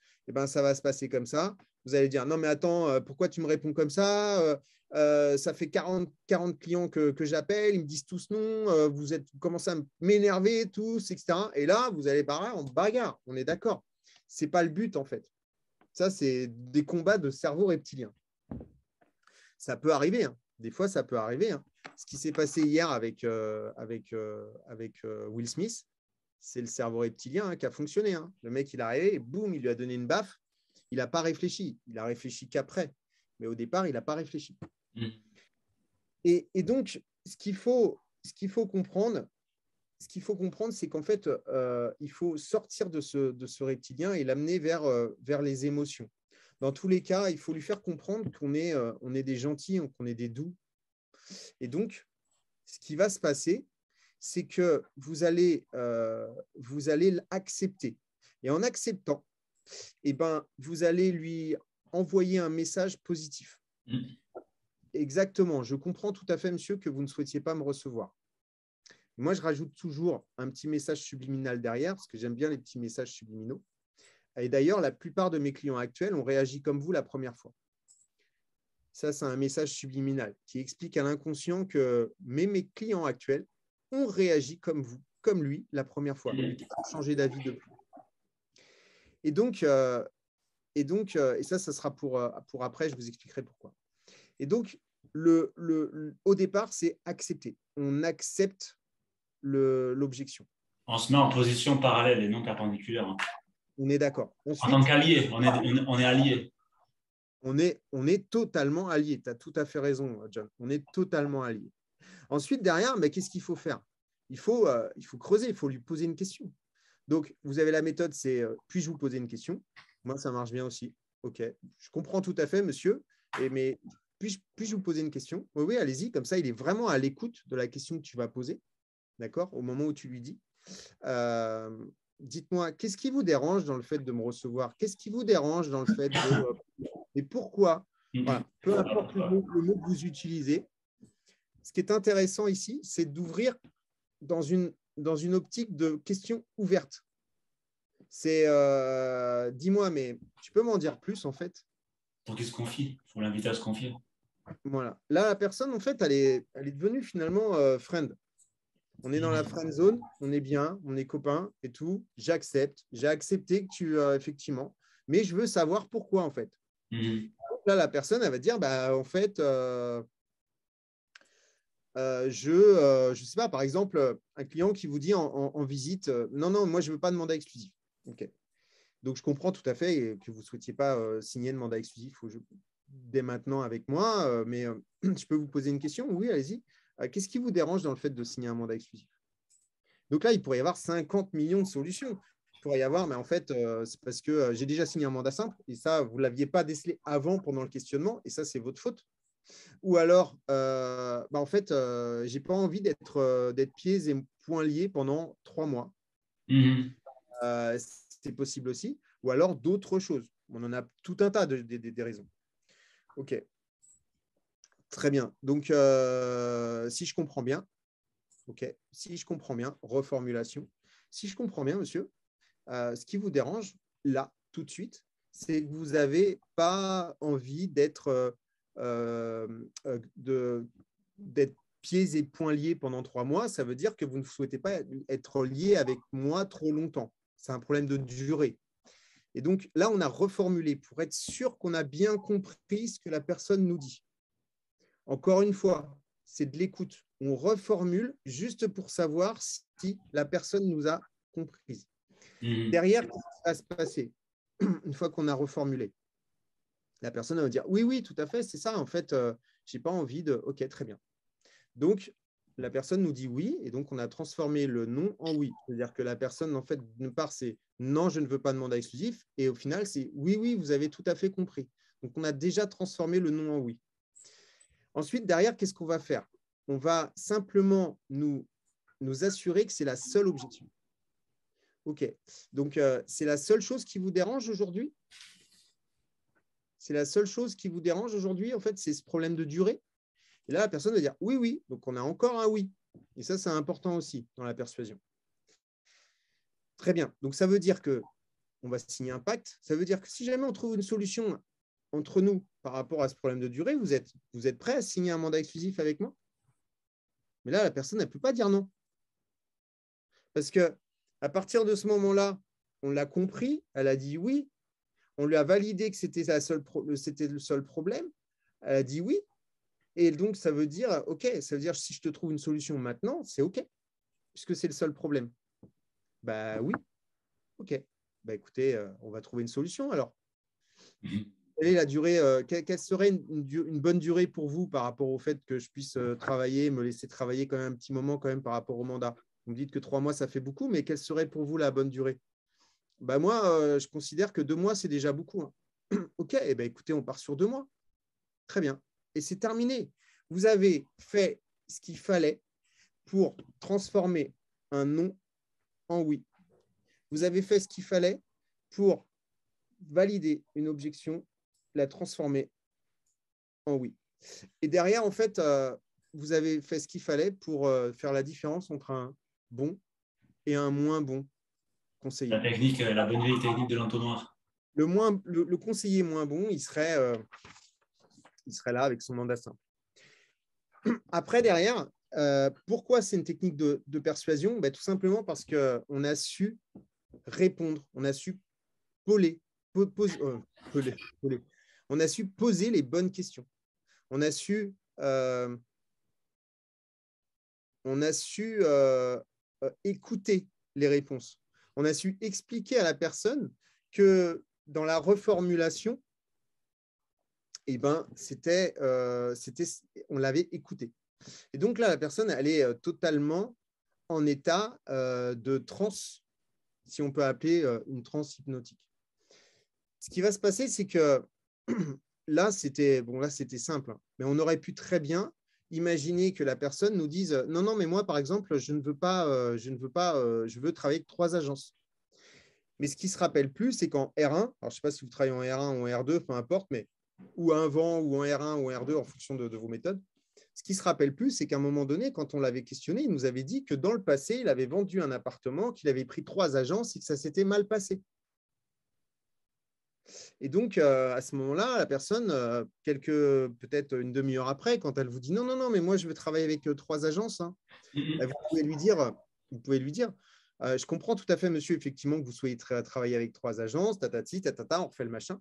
ça va se passer comme ça. Vous allez dire non, mais attends, pourquoi tu me réponds comme ça ça fait 40 clients que j'appelle, ils me disent tous non, vous commencez à m'énerver tous, etc. Et là, vous allez parler en bagarre, on est d'accord. Ce n'est pas le but, en fait. Ça, c'est des combats de cerveau reptilien. Ça peut arriver, hein. Des fois, ça peut arriver. Hein. Ce qui s'est passé hier avec Will Smith, c'est le cerveau reptilien qui a fonctionné. Hein. Le mec, il est arrivé, et boum, il lui a donné une baffe. Il n'a pas réfléchi. Il a réfléchi qu'après. Mais au départ, il n'a pas réfléchi. Et donc, ce qu'il faut comprendre, c'est qu'en fait, il faut sortir de ce reptilien et l'amener vers les émotions. Dans tous les cas, il faut lui faire comprendre qu'on est des gentils, qu'on est des doux. Et donc, ce qui va se passer, c'est que vous allez l'accepter. Et en acceptant, vous allez lui envoyer un message positif. Exactement. Je comprends tout à fait, monsieur, que vous ne souhaitiez pas me recevoir. Moi, je rajoute toujours un petit message subliminal derrière, parce que j'aime bien les petits messages subliminaux. Et d'ailleurs, la plupart de mes clients actuels ont réagi comme vous la première fois. Ça, c'est un message subliminal qui explique à l'inconscient que mes clients actuels ont réagi comme vous, comme lui, la première fois, et qui ont changé d'avis depuis. Et donc, et ça sera pour après, je vous expliquerai pourquoi. Et donc, au départ, c'est accepter. On accepte l'objection. On se met en position parallèle et non perpendiculaire. Hein. On est d'accord. En tant qu'allié, on est allié. On est totalement allié. Tu as tout à fait raison, John. On est totalement allié. Ensuite, derrière, qu'est-ce qu'il faut faire? Il faut creuser, il faut lui poser une question. Donc, vous avez la méthode, c'est puis-je vous poser une question? Moi, ça marche bien aussi. OK, je comprends tout à fait, monsieur. Mais puis-je vous poser une question? Oui, oui, allez-y. Comme ça, il est vraiment à l'écoute de la question que tu vas poser. D'accord? Au moment où tu lui dis. Dites-moi, qu'est-ce qui vous dérange dans le fait de me recevoir? Qu'est-ce qui vous dérange dans le fait de… Et pourquoi? Voilà. Peu importe le mot que vous utilisez. Ce qui est intéressant ici, c'est d'ouvrir dans une optique de questions ouvertes. C'est dis-moi, mais tu peux m'en dire plus en fait? Pour qu'il se confie, il faut l'inviter à se confier. Voilà. Là, la personne, en fait, elle est devenue finalement friend. On est dans la friend zone, on est bien, on est copains et tout. J'accepte. J'ai accepté que tu, effectivement, mais je veux savoir pourquoi en fait. Donc là, la personne, elle va dire, en fait, je sais pas, par exemple, un client qui vous dit en visite, non, moi, je ne veux pas de mandat exclusif. OK. Donc, je comprends tout à fait que vous ne souhaitiez pas signer de mandat exclusif dès maintenant avec moi, mais je peux vous poser une question? Oui, allez-y. Qu'est-ce qui vous dérange dans le fait de signer un mandat exclusif? Donc là, il pourrait y avoir 50 millions de solutions. Il pourrait y avoir, mais en fait, c'est parce que j'ai déjà signé un mandat simple et ça, vous ne l'aviez pas décelé avant pendant le questionnement et ça, c'est votre faute. Ou alors, en fait, je n'ai pas envie d'être pieds et poings liés pendant 3 mois. C'est possible aussi. Ou alors d'autres choses. On en a tout un tas des raisons. OK. Très bien. Donc, si je comprends bien, reformulation. Si je comprends bien, monsieur, ce qui vous dérange, là, tout de suite, c'est que vous n'avez pas envie d'être pieds et poings liés pendant 3 mois. Ça veut dire que vous ne souhaitez pas être lié avec moi trop longtemps. C'est un problème de durée. Et donc, là, on a reformulé pour être sûr qu'on a bien compris ce que la personne nous dit. Encore une fois, c'est de l'écoute. On reformule juste pour savoir si la personne nous a compris. Derrière, qu'est-ce qui va se passer une fois qu'on a reformulé? La personne va dire oui, tout à fait, c'est ça. En fait, je n'ai pas envie de… OK, très bien. Donc, la personne nous dit oui, et donc on a transformé le non en oui. C'est-à-dire que la personne, en fait, d'une part, c'est non, je ne veux pas de mandat exclusif, et au final, c'est oui, vous avez tout à fait compris. Donc, on a déjà transformé le non en oui. Ensuite, derrière, qu'est-ce qu'on va faire? On va simplement nous assurer que c'est la seule objection. OK. Donc, c'est la seule chose qui vous dérange aujourd'hui? C'est la seule chose qui vous dérange aujourd'hui, en fait, c'est ce problème de durée? Et là, la personne va dire oui. Donc, on a encore un oui. Et ça, c'est important aussi dans la persuasion. Très bien. Donc, ça veut dire qu'on va signer un pacte. Ça veut dire que si jamais on trouve une solution entre nous par rapport à ce problème de durée, vous êtes prêt à signer un mandat exclusif avec moi? Mais là, la personne, elle ne peut pas dire non. Parce qu'à partir de ce moment-là, on l'a compris, elle a dit oui. On lui a validé que c'était le seul problème. Elle a dit oui. Et donc, ça veut dire, OK, ça veut dire si je te trouve une solution maintenant, c'est OK, puisque c'est le seul problème. Oui. OK. Écoutez, on va trouver une solution alors. Quelle est la durée, quelle serait une bonne durée pour vous par rapport au fait que je puisse travailler, me laisser travailler quand même un petit moment quand même par rapport au mandat? Vous me dites que 3 mois, ça fait beaucoup, mais quelle serait pour vous la bonne durée? Moi, je considère que 2 mois, c'est déjà beaucoup. Hein. OK, écoutez, on part sur 2 mois. Très bien. Et c'est terminé. Vous avez fait ce qu'il fallait pour transformer un non en oui. Vous avez fait ce qu'il fallait pour valider une objection, la transformer en oui. Et derrière, en fait, vous avez fait ce qu'il fallait pour faire la différence entre un bon et un moins bon conseiller. La bonne vieille technique de l'entonnoir. Le conseiller moins bon, il serait là avec son mandat simple. Après, derrière, pourquoi c'est une technique de persuasion? Tout simplement parce qu'on a su répondre, on a su poser, on a su poser les bonnes questions. On a su écouter les réponses. On a su expliquer à la personne que dans la reformulation, eh ben, on l'avait écouté. Et donc là, la personne, elle est totalement en état de transe, si on peut appeler une transe hypnotique. Ce qui va se passer, c'est que là, c'était simple, hein, mais on aurait pu très bien imaginer que la personne nous dise non, non, mais moi, par exemple, je veux travailler avec 3 agences. Mais ce qui se rappelle plus, c'est qu'en R1, alors je ne sais pas si vous travaillez en R1 ou en R2, peu importe, mais ou avant, ou en R1 ou en R2 en fonction de vos méthodes. Ce qui se rappelle plus, c'est qu'à un moment donné, quand on l'avait questionné, il nous avait dit que dans le passé, il avait vendu un appartement, qu'il avait pris 3 agences et que ça s'était mal passé. Et donc, à ce moment-là, la personne, peut-être une demi-heure après, quand elle vous dit non, non, non, mais moi, je veux travailler avec 3 agences, hein, vous pouvez lui dire, je comprends tout à fait, monsieur, effectivement, que vous soyez travailler avec 3 agences, tatati, tatata, on refait le machin.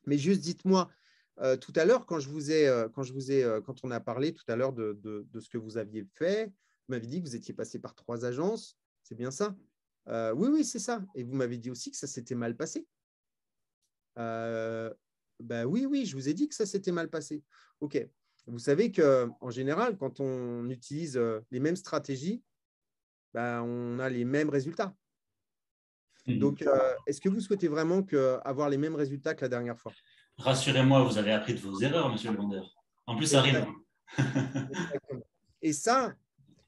Mais juste dites-moi, tout à l'heure, quand on a parlé tout à l'heure de ce que vous aviez fait, vous m'avez dit que vous étiez passé par 3 agences, c'est bien ça? Oui, oui, c'est ça. Et vous m'avez dit aussi que ça s'était mal passé. Oui, oui, je vous ai dit que ça s'était mal passé. OK. Vous savez qu'en général, quand on utilise les mêmes stratégies, on a les mêmes résultats. Donc, est-ce que vous souhaitez vraiment avoir les mêmes résultats que la dernière fois? Rassurez-moi, vous avez appris de vos erreurs, monsieur le vendeur. En plus, ça arrive. Et ça,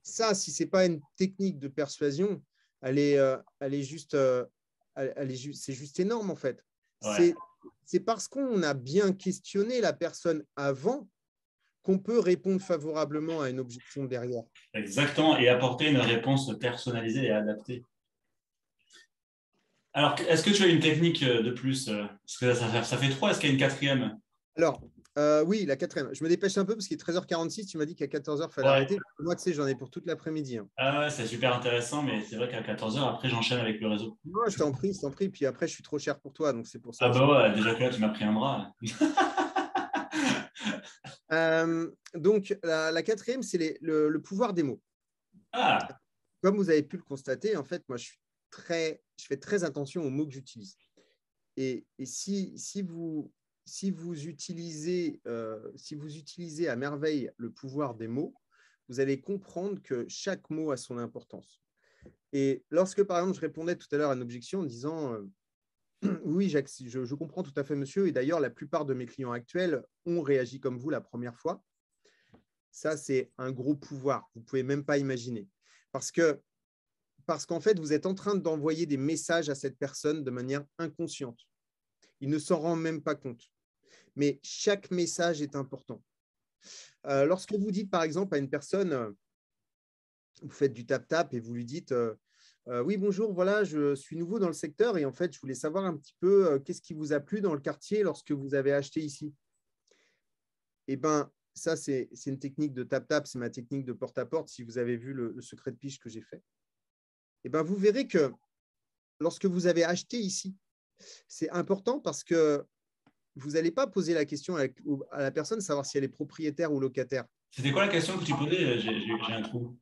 si ce n'est pas une technique de persuasion, c'est juste énorme, en fait. Ouais. C'est parce qu'on a bien questionné la personne avant qu'on peut répondre favorablement à une objection derrière. Exactement, et apporter une réponse personnalisée et adaptée. Alors, est-ce que tu as une technique de plus? Parce que ça fait 3, est-ce qu'il y a une 4e? Alors, oui, la 4e. Je me dépêche un peu parce qu'il est 13h46, tu m'as dit qu'à 14h, il fallait arrêter. Moi, tu sais, j'en ai pour toute l'après-midi. Hein. Ah ouais, c'est super intéressant, mais c'est vrai qu'à 14h, après, j'enchaîne avec le réseau. Non, je t'en prie. Puis après, je suis trop cher pour toi, donc c'est pour ça. Ah bah ouais, déjà que là, tu m'as pris un bras. Donc, la 4e, c'est le pouvoir des mots. Ah. Comme vous avez pu le constater, en fait, moi, je fais très attention aux mots que j'utilise. Et si vous utilisez à merveille le pouvoir des mots, vous allez comprendre que chaque mot a son importance. Et lorsque, par exemple, je répondais tout à l'heure à une objection en disant oui, je comprends tout à fait, monsieur, et d'ailleurs, la plupart de mes clients actuels ont réagi comme vous la première fois. Ça, c'est un gros pouvoir. Vous ne pouvez même pas imaginer. Parce qu'en fait, vous êtes en train d'envoyer des messages à cette personne de manière inconsciente. Il ne s'en rend même pas compte. Mais chaque message est important. Lorsque vous dites, par exemple, à une personne, vous faites du tap-tap et vous lui dites oui, bonjour, voilà, je suis nouveau dans le secteur et en fait, je voulais savoir un petit peu qu'est-ce qui vous a plu dans le quartier lorsque vous avez acheté ici. Eh bien, ça, c'est une technique de tap-tap, c'est ma technique de porte-à-porte, si vous avez vu le secret de piche que j'ai fait. Eh bien, vous verrez que lorsque vous avez acheté ici, c'est important parce que vous n'allez pas poser la question à la personne, savoir si elle est propriétaire ou locataire. C'était quoi la question que tu posais? J'ai un trou.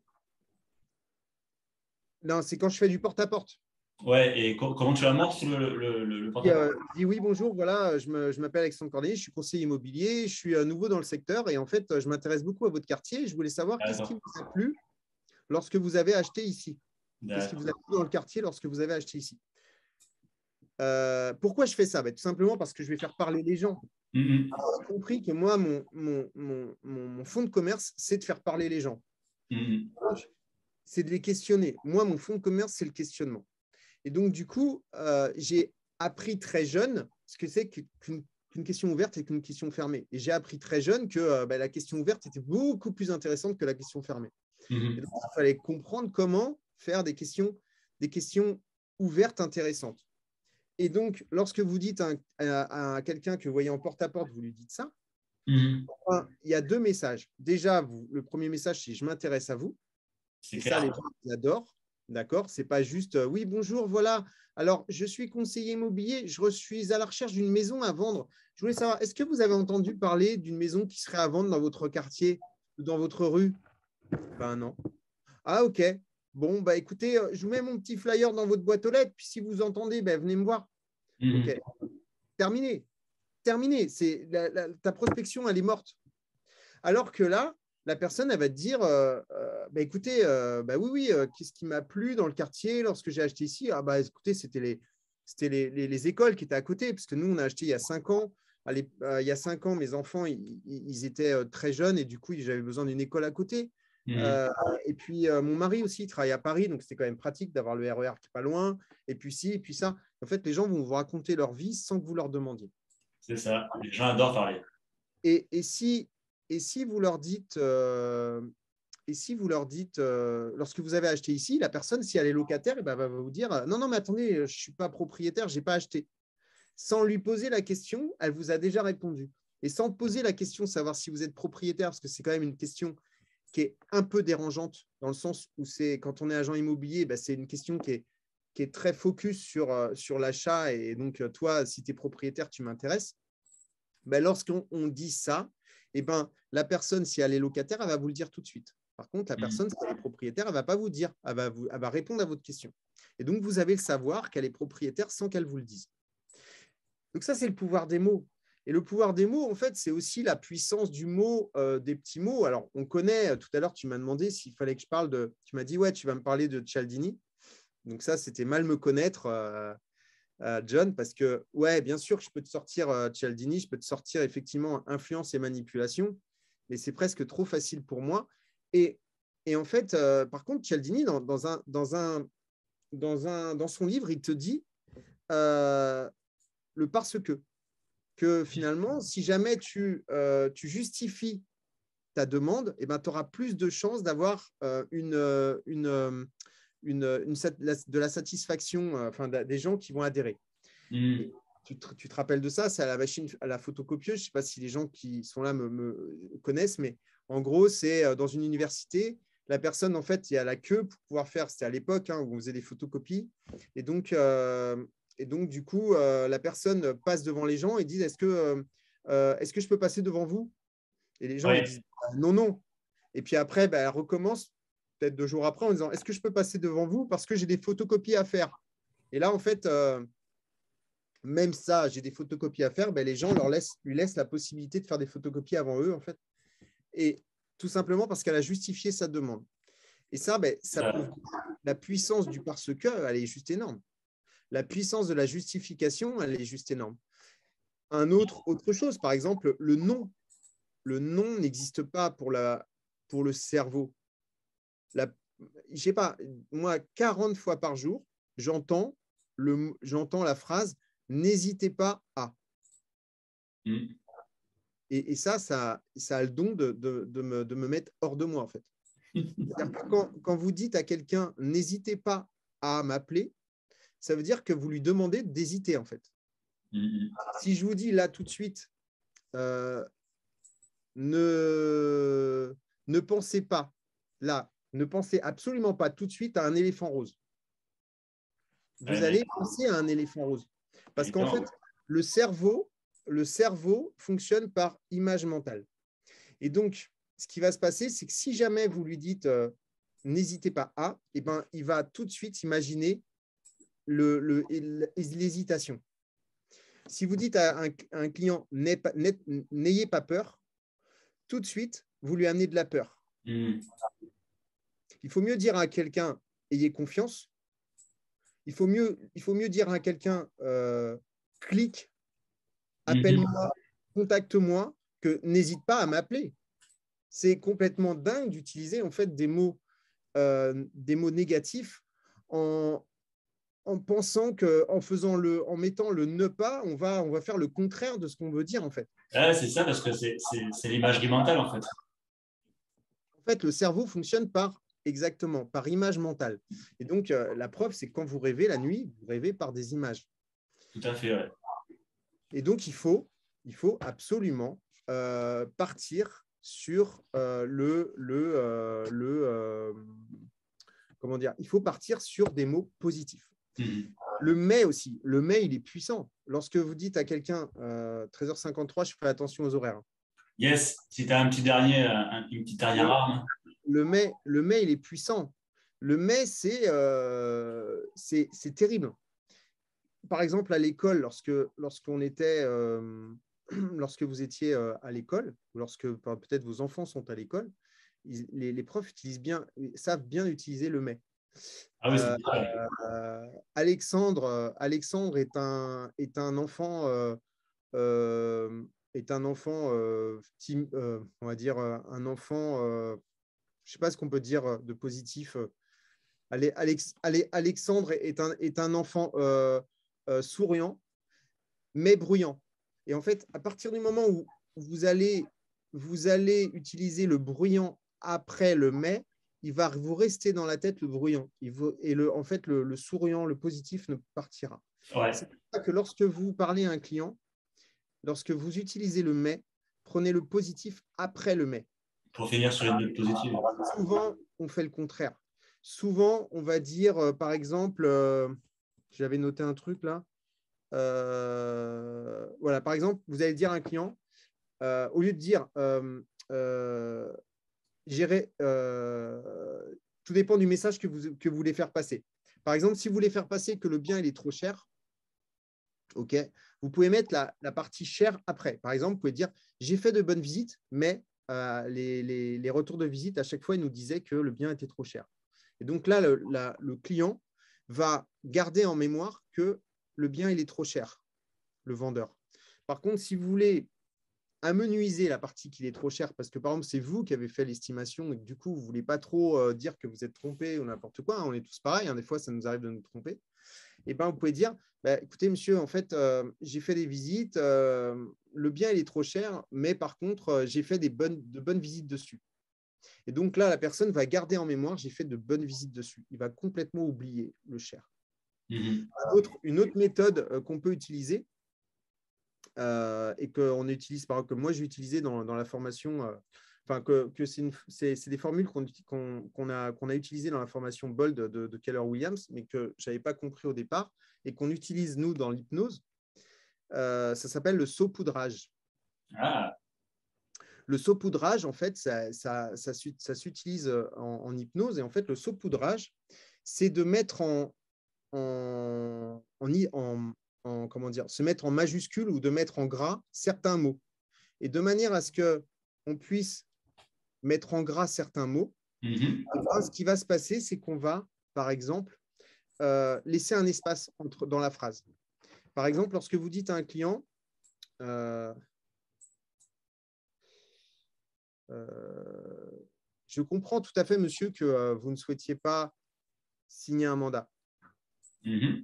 Non, c'est quand je fais du porte-à-porte. Ouais, et comment tu amorces le porte-à-porte? Je dis oui, bonjour, voilà, je m'appelle Alexandre Cordier, je suis conseiller immobilier, je suis nouveau dans le secteur et en fait, je m'intéresse beaucoup à votre quartier. Je voulais savoir qu'est-ce qui vous a plu lorsque vous avez acheté ici. Qu'est-ce qui vous a plu dans le quartier lorsque vous avez acheté ici. Pourquoi je fais ça? Tout simplement parce que je vais faire parler les gens. J'ai compris que moi, mon fonds de commerce, c'est de faire parler les gens. C'est de les questionner. Moi, mon fonds de commerce, c'est le questionnement. Et donc, du coup, j'ai appris très jeune ce que c'est qu'une question ouverte et qu'une question fermée. Et j'ai appris très jeune que la question ouverte était beaucoup plus intéressante que la question fermée. Et donc, il fallait comprendre comment faire des questions ouvertes intéressantes. Et donc, lorsque vous dites à quelqu'un que vous voyez en porte-à-porte, vous lui dites ça, il y a 2 messages. Déjà, le premier message, c'est « je m'intéresse à vous ». Et ça, les gens adorent. D'accord? Ce n'est pas juste oui, bonjour, voilà. Alors, je suis conseiller immobilier, je suis à la recherche d'une maison à vendre. Je voulais savoir, est-ce que vous avez entendu parler d'une maison qui serait à vendre dans votre quartier ou dans votre rue? Ben non. Ah, ok. Bon, bah écoutez, je vous mets mon petit flyer dans votre boîte aux lettres, puis si vous entendez, ben, venez me voir. Ok. Terminé. Terminé. Ta prospection, elle est morte. Alors que là, la personne, elle va te dire bah, écoutez, bah, oui, qu'est-ce qui m'a plu dans le quartier lorsque j'ai acheté ici? Ah, bah, écoutez, c'était les écoles qui étaient à côté, parce que nous, on a acheté il y a 5 ans. Il y a 5 ans, mes enfants, ils étaient très jeunes et du coup, j'avais besoin d'une école à côté. Et puis, mon mari aussi, il travaille à Paris, donc c'était quand même pratique d'avoir le RER qui n'est pas loin. Et puis, ci, et puis ça. En fait, les gens vont vous raconter leur vie sans que vous leur demandiez. C'est ça. Les gens adorent parler. Et si vous leur dites, lorsque vous avez acheté ici, la personne, si elle est locataire, va vous dire non, non, mais attendez, je ne suis pas propriétaire, je n'ai pas acheté. Sans lui poser la question, elle vous a déjà répondu. Et sans poser la question, savoir si vous êtes propriétaire, parce que c'est quand même une question qui est un peu dérangeante, dans le sens où quand on est agent immobilier, c'est une question qui est très focus sur l'achat. Et donc, toi, si tu es propriétaire, tu m'intéresses. Lorsqu'on dit ça, la personne, si elle est locataire, elle va vous le dire tout de suite. Par contre, la personne, si elle est propriétaire, elle ne va pas vous dire, elle va répondre à votre question. Et donc, vous avez le savoir qu'elle est propriétaire sans qu'elle vous le dise. Donc ça, c'est le pouvoir des mots. Et le pouvoir des mots, en fait, c'est aussi la puissance du mot, des petits mots. Alors, on connaît, tout à l'heure, tu m'as demandé s'il fallait que je parle de… Tu m'as dit, ouais, tu vas me parler de Cialdini. Donc ça, c'était mal me connaître. John, parce que, ouais, bien sûr, je peux te sortir Cialdini, je peux te sortir effectivement influence et manipulation, mais c'est presque trop facile pour moi. Et en fait, par contre, Cialdini, dans son livre, il te dit le parce que finalement, si jamais tu justifies ta demande, tu auras plus de chances d'avoir de la satisfaction, des gens qui vont adhérer. Tu te rappelles de ça? C'est à la machine, à la photocopieuse. Je ne sais pas si les gens qui sont là me connaissent, mais en gros, c'est dans une université. La personne, en fait, il y a la queue pour pouvoir faire. C'était à l'époque où on faisait des photocopies. Et donc, du coup, la personne passe devant les gens et dit est-ce que je peux passer devant vous? Et les gens ils disent non, non. Et puis après, elle recommence peut-être 2 jours après en disant est-ce que je peux passer devant vous parce que j'ai des photocopies à faire? Et là, en fait, même ça, j'ai des photocopies à faire, les gens lui laissent la possibilité de faire des photocopies avant eux, en fait. Et tout simplement parce qu'elle a justifié sa demande. Et ça, la puissance du parce que, elle est juste énorme. La puissance de la justification, elle est juste énorme. Autre chose, par exemple, le non. Le non n'existe pas pour le cerveau. Je ne sais pas, moi, 40 fois par jour, j'entends la phrase « n'hésitez pas à ». Et ça a le don de me mettre hors de moi, en fait. Quand vous dites à quelqu'un « n'hésitez pas à m'appeler », ça veut dire que vous lui demandez d'hésiter, en fait. Si je vous dis là tout de suite ne pensez pas, là, ne pensez absolument pas tout de suite à un éléphant rose. Vous allez penser à un éléphant rose. Parce qu'en fait, le cerveau fonctionne par image mentale. Et donc, ce qui va se passer, c'est que si jamais vous lui dites n'hésitez pas à, il va tout de suite imaginer l'hésitation. Si vous dites à un client n'ayez pas peur, tout de suite, vous lui amenez de la peur. Il faut mieux dire à quelqu'un ayez confiance. Il faut mieux dire à quelqu'un clique, appelle-moi, contacte-moi, que n'hésite pas à m'appeler. C'est complètement dingue d'utiliser en fait des mots négatifs en pensant en mettant le ne pas, on va faire le contraire de ce qu'on veut dire en fait. C'est ça, parce que c'est l'imagerie mentale en fait. En fait, le cerveau fonctionne par image mentale. Et donc, la preuve, c'est que quand vous rêvez la nuit, vous rêvez par des images. Tout à fait, ouais. Et donc, il faut absolument partir sur comment dire, il faut partir sur des mots positifs. Le mais aussi, le mais, il est puissant. Lorsque vous dites à quelqu'un 13h53, je fais attention aux horaires. Yes, si tu as un petit dernier, une petite dernière arme. Le mais, il est puissant. Le mais, c'est terrible. Par exemple, à l'école, lorsque vous étiez à l'école, ou lorsque peut-être vos enfants sont à l'école, les profs savent bien utiliser le mais. Ah oui, Alexandre est un enfant, on va dire un enfant, je ne sais pas ce qu'on peut dire de positif. Alexandre est un enfant souriant, mais bruyant. Et en fait, à partir du moment où vous allez utiliser le bruyant après le mais, il va vous rester dans la tête le bruyant. En fait, le souriant, le positif ne partira. Ouais. C'est pour ça que lorsque vous parlez à un client, lorsque vous utilisez le mais, prenez le positif après le mais. Pour finir sur une note positive. Souvent, on fait le contraire. Souvent, on va dire, par exemple, j'avais noté un truc là. Voilà, par exemple, vous allez dire à un client, au lieu de dire tout dépend du message que vous voulez faire passer. Par exemple, si vous voulez faire passer que le bien il est trop cher, ok, vous pouvez mettre la partie cher après. Par exemple, vous pouvez dire j'ai fait de bonnes visites, mais les retours de visite, à chaque fois, ils nous disaient que le bien était trop cher. Et donc là, le client va garder en mémoire que le bien il est trop cher, le vendeur. Par contre, si vous voulez amenuiser la partie qu'il est trop cher, parce que par exemple, c'est vous qui avez fait l'estimation et que du coup, vous ne voulez pas trop dire que vous êtes trompé ou n'importe quoi, on est tous pareils, des fois, ça nous arrive de nous tromper. Et ben, vous pouvez dire, écoutez, monsieur, en fait, j'ai fait des visites, le bien, il est trop cher, mais par contre, j'ai fait de bonnes visites dessus. Et donc là, la personne va garder en mémoire, j'ai fait de bonnes visites dessus. Il va complètement oublier le cher. Une autre méthode qu'on peut utiliser, et qu'on utilise, par exemple, que moi j'ai utilisé dans la formation, c'est des formules qu'on a utilisées dans la formation BOLD de Keller Williams, mais que je n'avais pas compris au départ et qu'on utilise nous dans l'hypnose. Ça s'appelle le saupoudrage. Le saupoudrage, en fait, ça s'utilise en hypnose, et en fait, le saupoudrage, c'est de mettre comment dire, se mettre en majuscule ou de mettre en gras certains mots. Et de manière à ce qu'on puisse mettre en gras certains mots, ce qui va se passer, c'est qu'on va, par exemple, laisser un espace dans la phrase. Par exemple, lorsque vous dites à un client, je comprends tout à fait, monsieur, que vous ne souhaitiez pas signer un mandat. Tu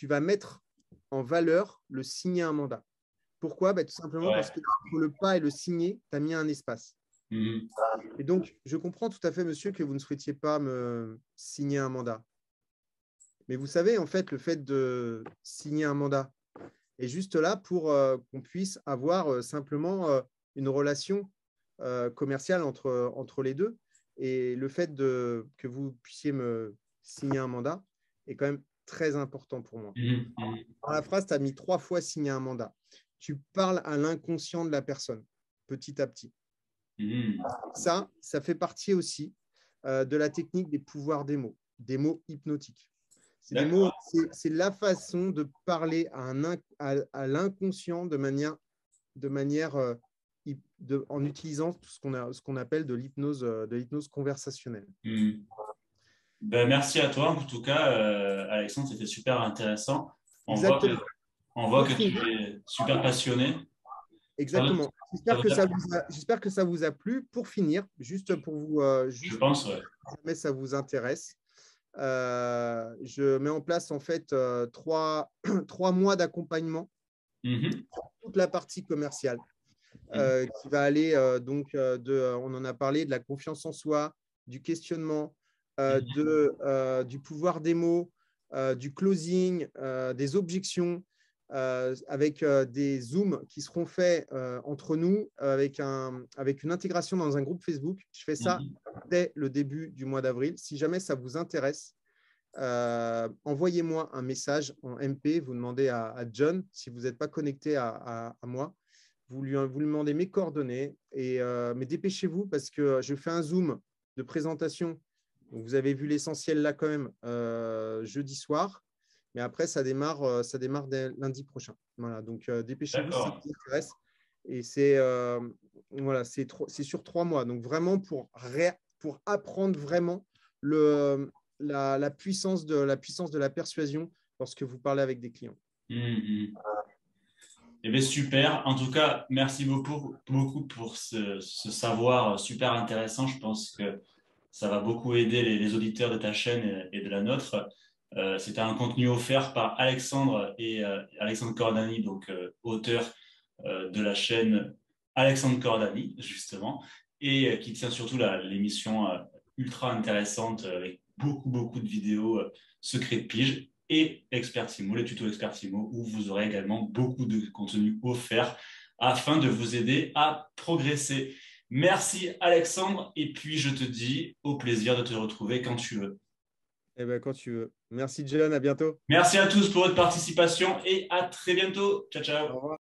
vas mettre en valeur le signer un mandat. Pourquoi ? Tout simplement parce que entre le pas et le signer, tu as mis un espace. Et donc, je comprends tout à fait, monsieur, que vous ne souhaitiez pas me signer un mandat. Mais vous savez, en fait, le fait de signer un mandat est juste là pour qu'on puisse avoir simplement une relation commerciale entre les deux. Et le fait que vous puissiez me signer un mandat est quand même très important pour moi. Dans la phrase, tu as mis 3 fois signer un mandat. Tu parles à l'inconscient de la personne, petit à petit. Ça fait partie aussi de la technique des pouvoirs des mots hypnotiques. C'est la façon de parler à l'inconscient en utilisant tout ce qu'on appelle de l'hypnose conversationnelle. Merci à toi, en tout cas, Alexandre, c'était super intéressant. On voit que tu es super passionné. Exactement. J'espère que ça vous a plu. Pour finir, juste pour vous, je pense, ouais. Si jamais ça vous intéresse, je mets en place en fait 3 mois d'accompagnement pour toute la partie commerciale qui va aller on en a parlé, de la confiance en soi, du questionnement, du pouvoir des mots, du closing, des objections, avec des Zooms qui seront faits entre nous avec une intégration dans un groupe Facebook. Je fais ça dès le début du mois d'avril. Si jamais ça vous intéresse, envoyez-moi un message en MP. Vous demandez à John, si vous n'êtes pas connecté à moi, vous lui demandez mes coordonnées. Mais dépêchez-vous parce que je fais un Zoom de présentation. Donc, vous avez vu l'essentiel là quand même jeudi soir. Mais après, ça démarre dès lundi prochain. Voilà, donc dépêchez-vous si ça vous intéresse. Et c'est sur 3 mois. Donc vraiment pour apprendre vraiment la puissance de la persuasion lorsque vous parlez avec des clients. Eh bien, super. En tout cas, merci beaucoup pour ce savoir super intéressant. Je pense que ça va beaucoup aider les auditeurs de ta chaîne et de la nôtre. C'était un contenu offert par Alexandre et Alexandre Cordani, donc auteur de la chaîne Alexandre Cordani, justement, et qui tient surtout l'émission ultra intéressante avec beaucoup de vidéos secrets de pige et Expertimo, les tutos Expertimo, où vous aurez également beaucoup de contenu offert afin de vous aider à progresser. Merci Alexandre, et puis je te dis au plaisir de te retrouver quand tu veux. Eh bien, quand tu veux. Merci John, à bientôt. Merci à tous pour votre participation et à très bientôt. Ciao, ciao. Au revoir.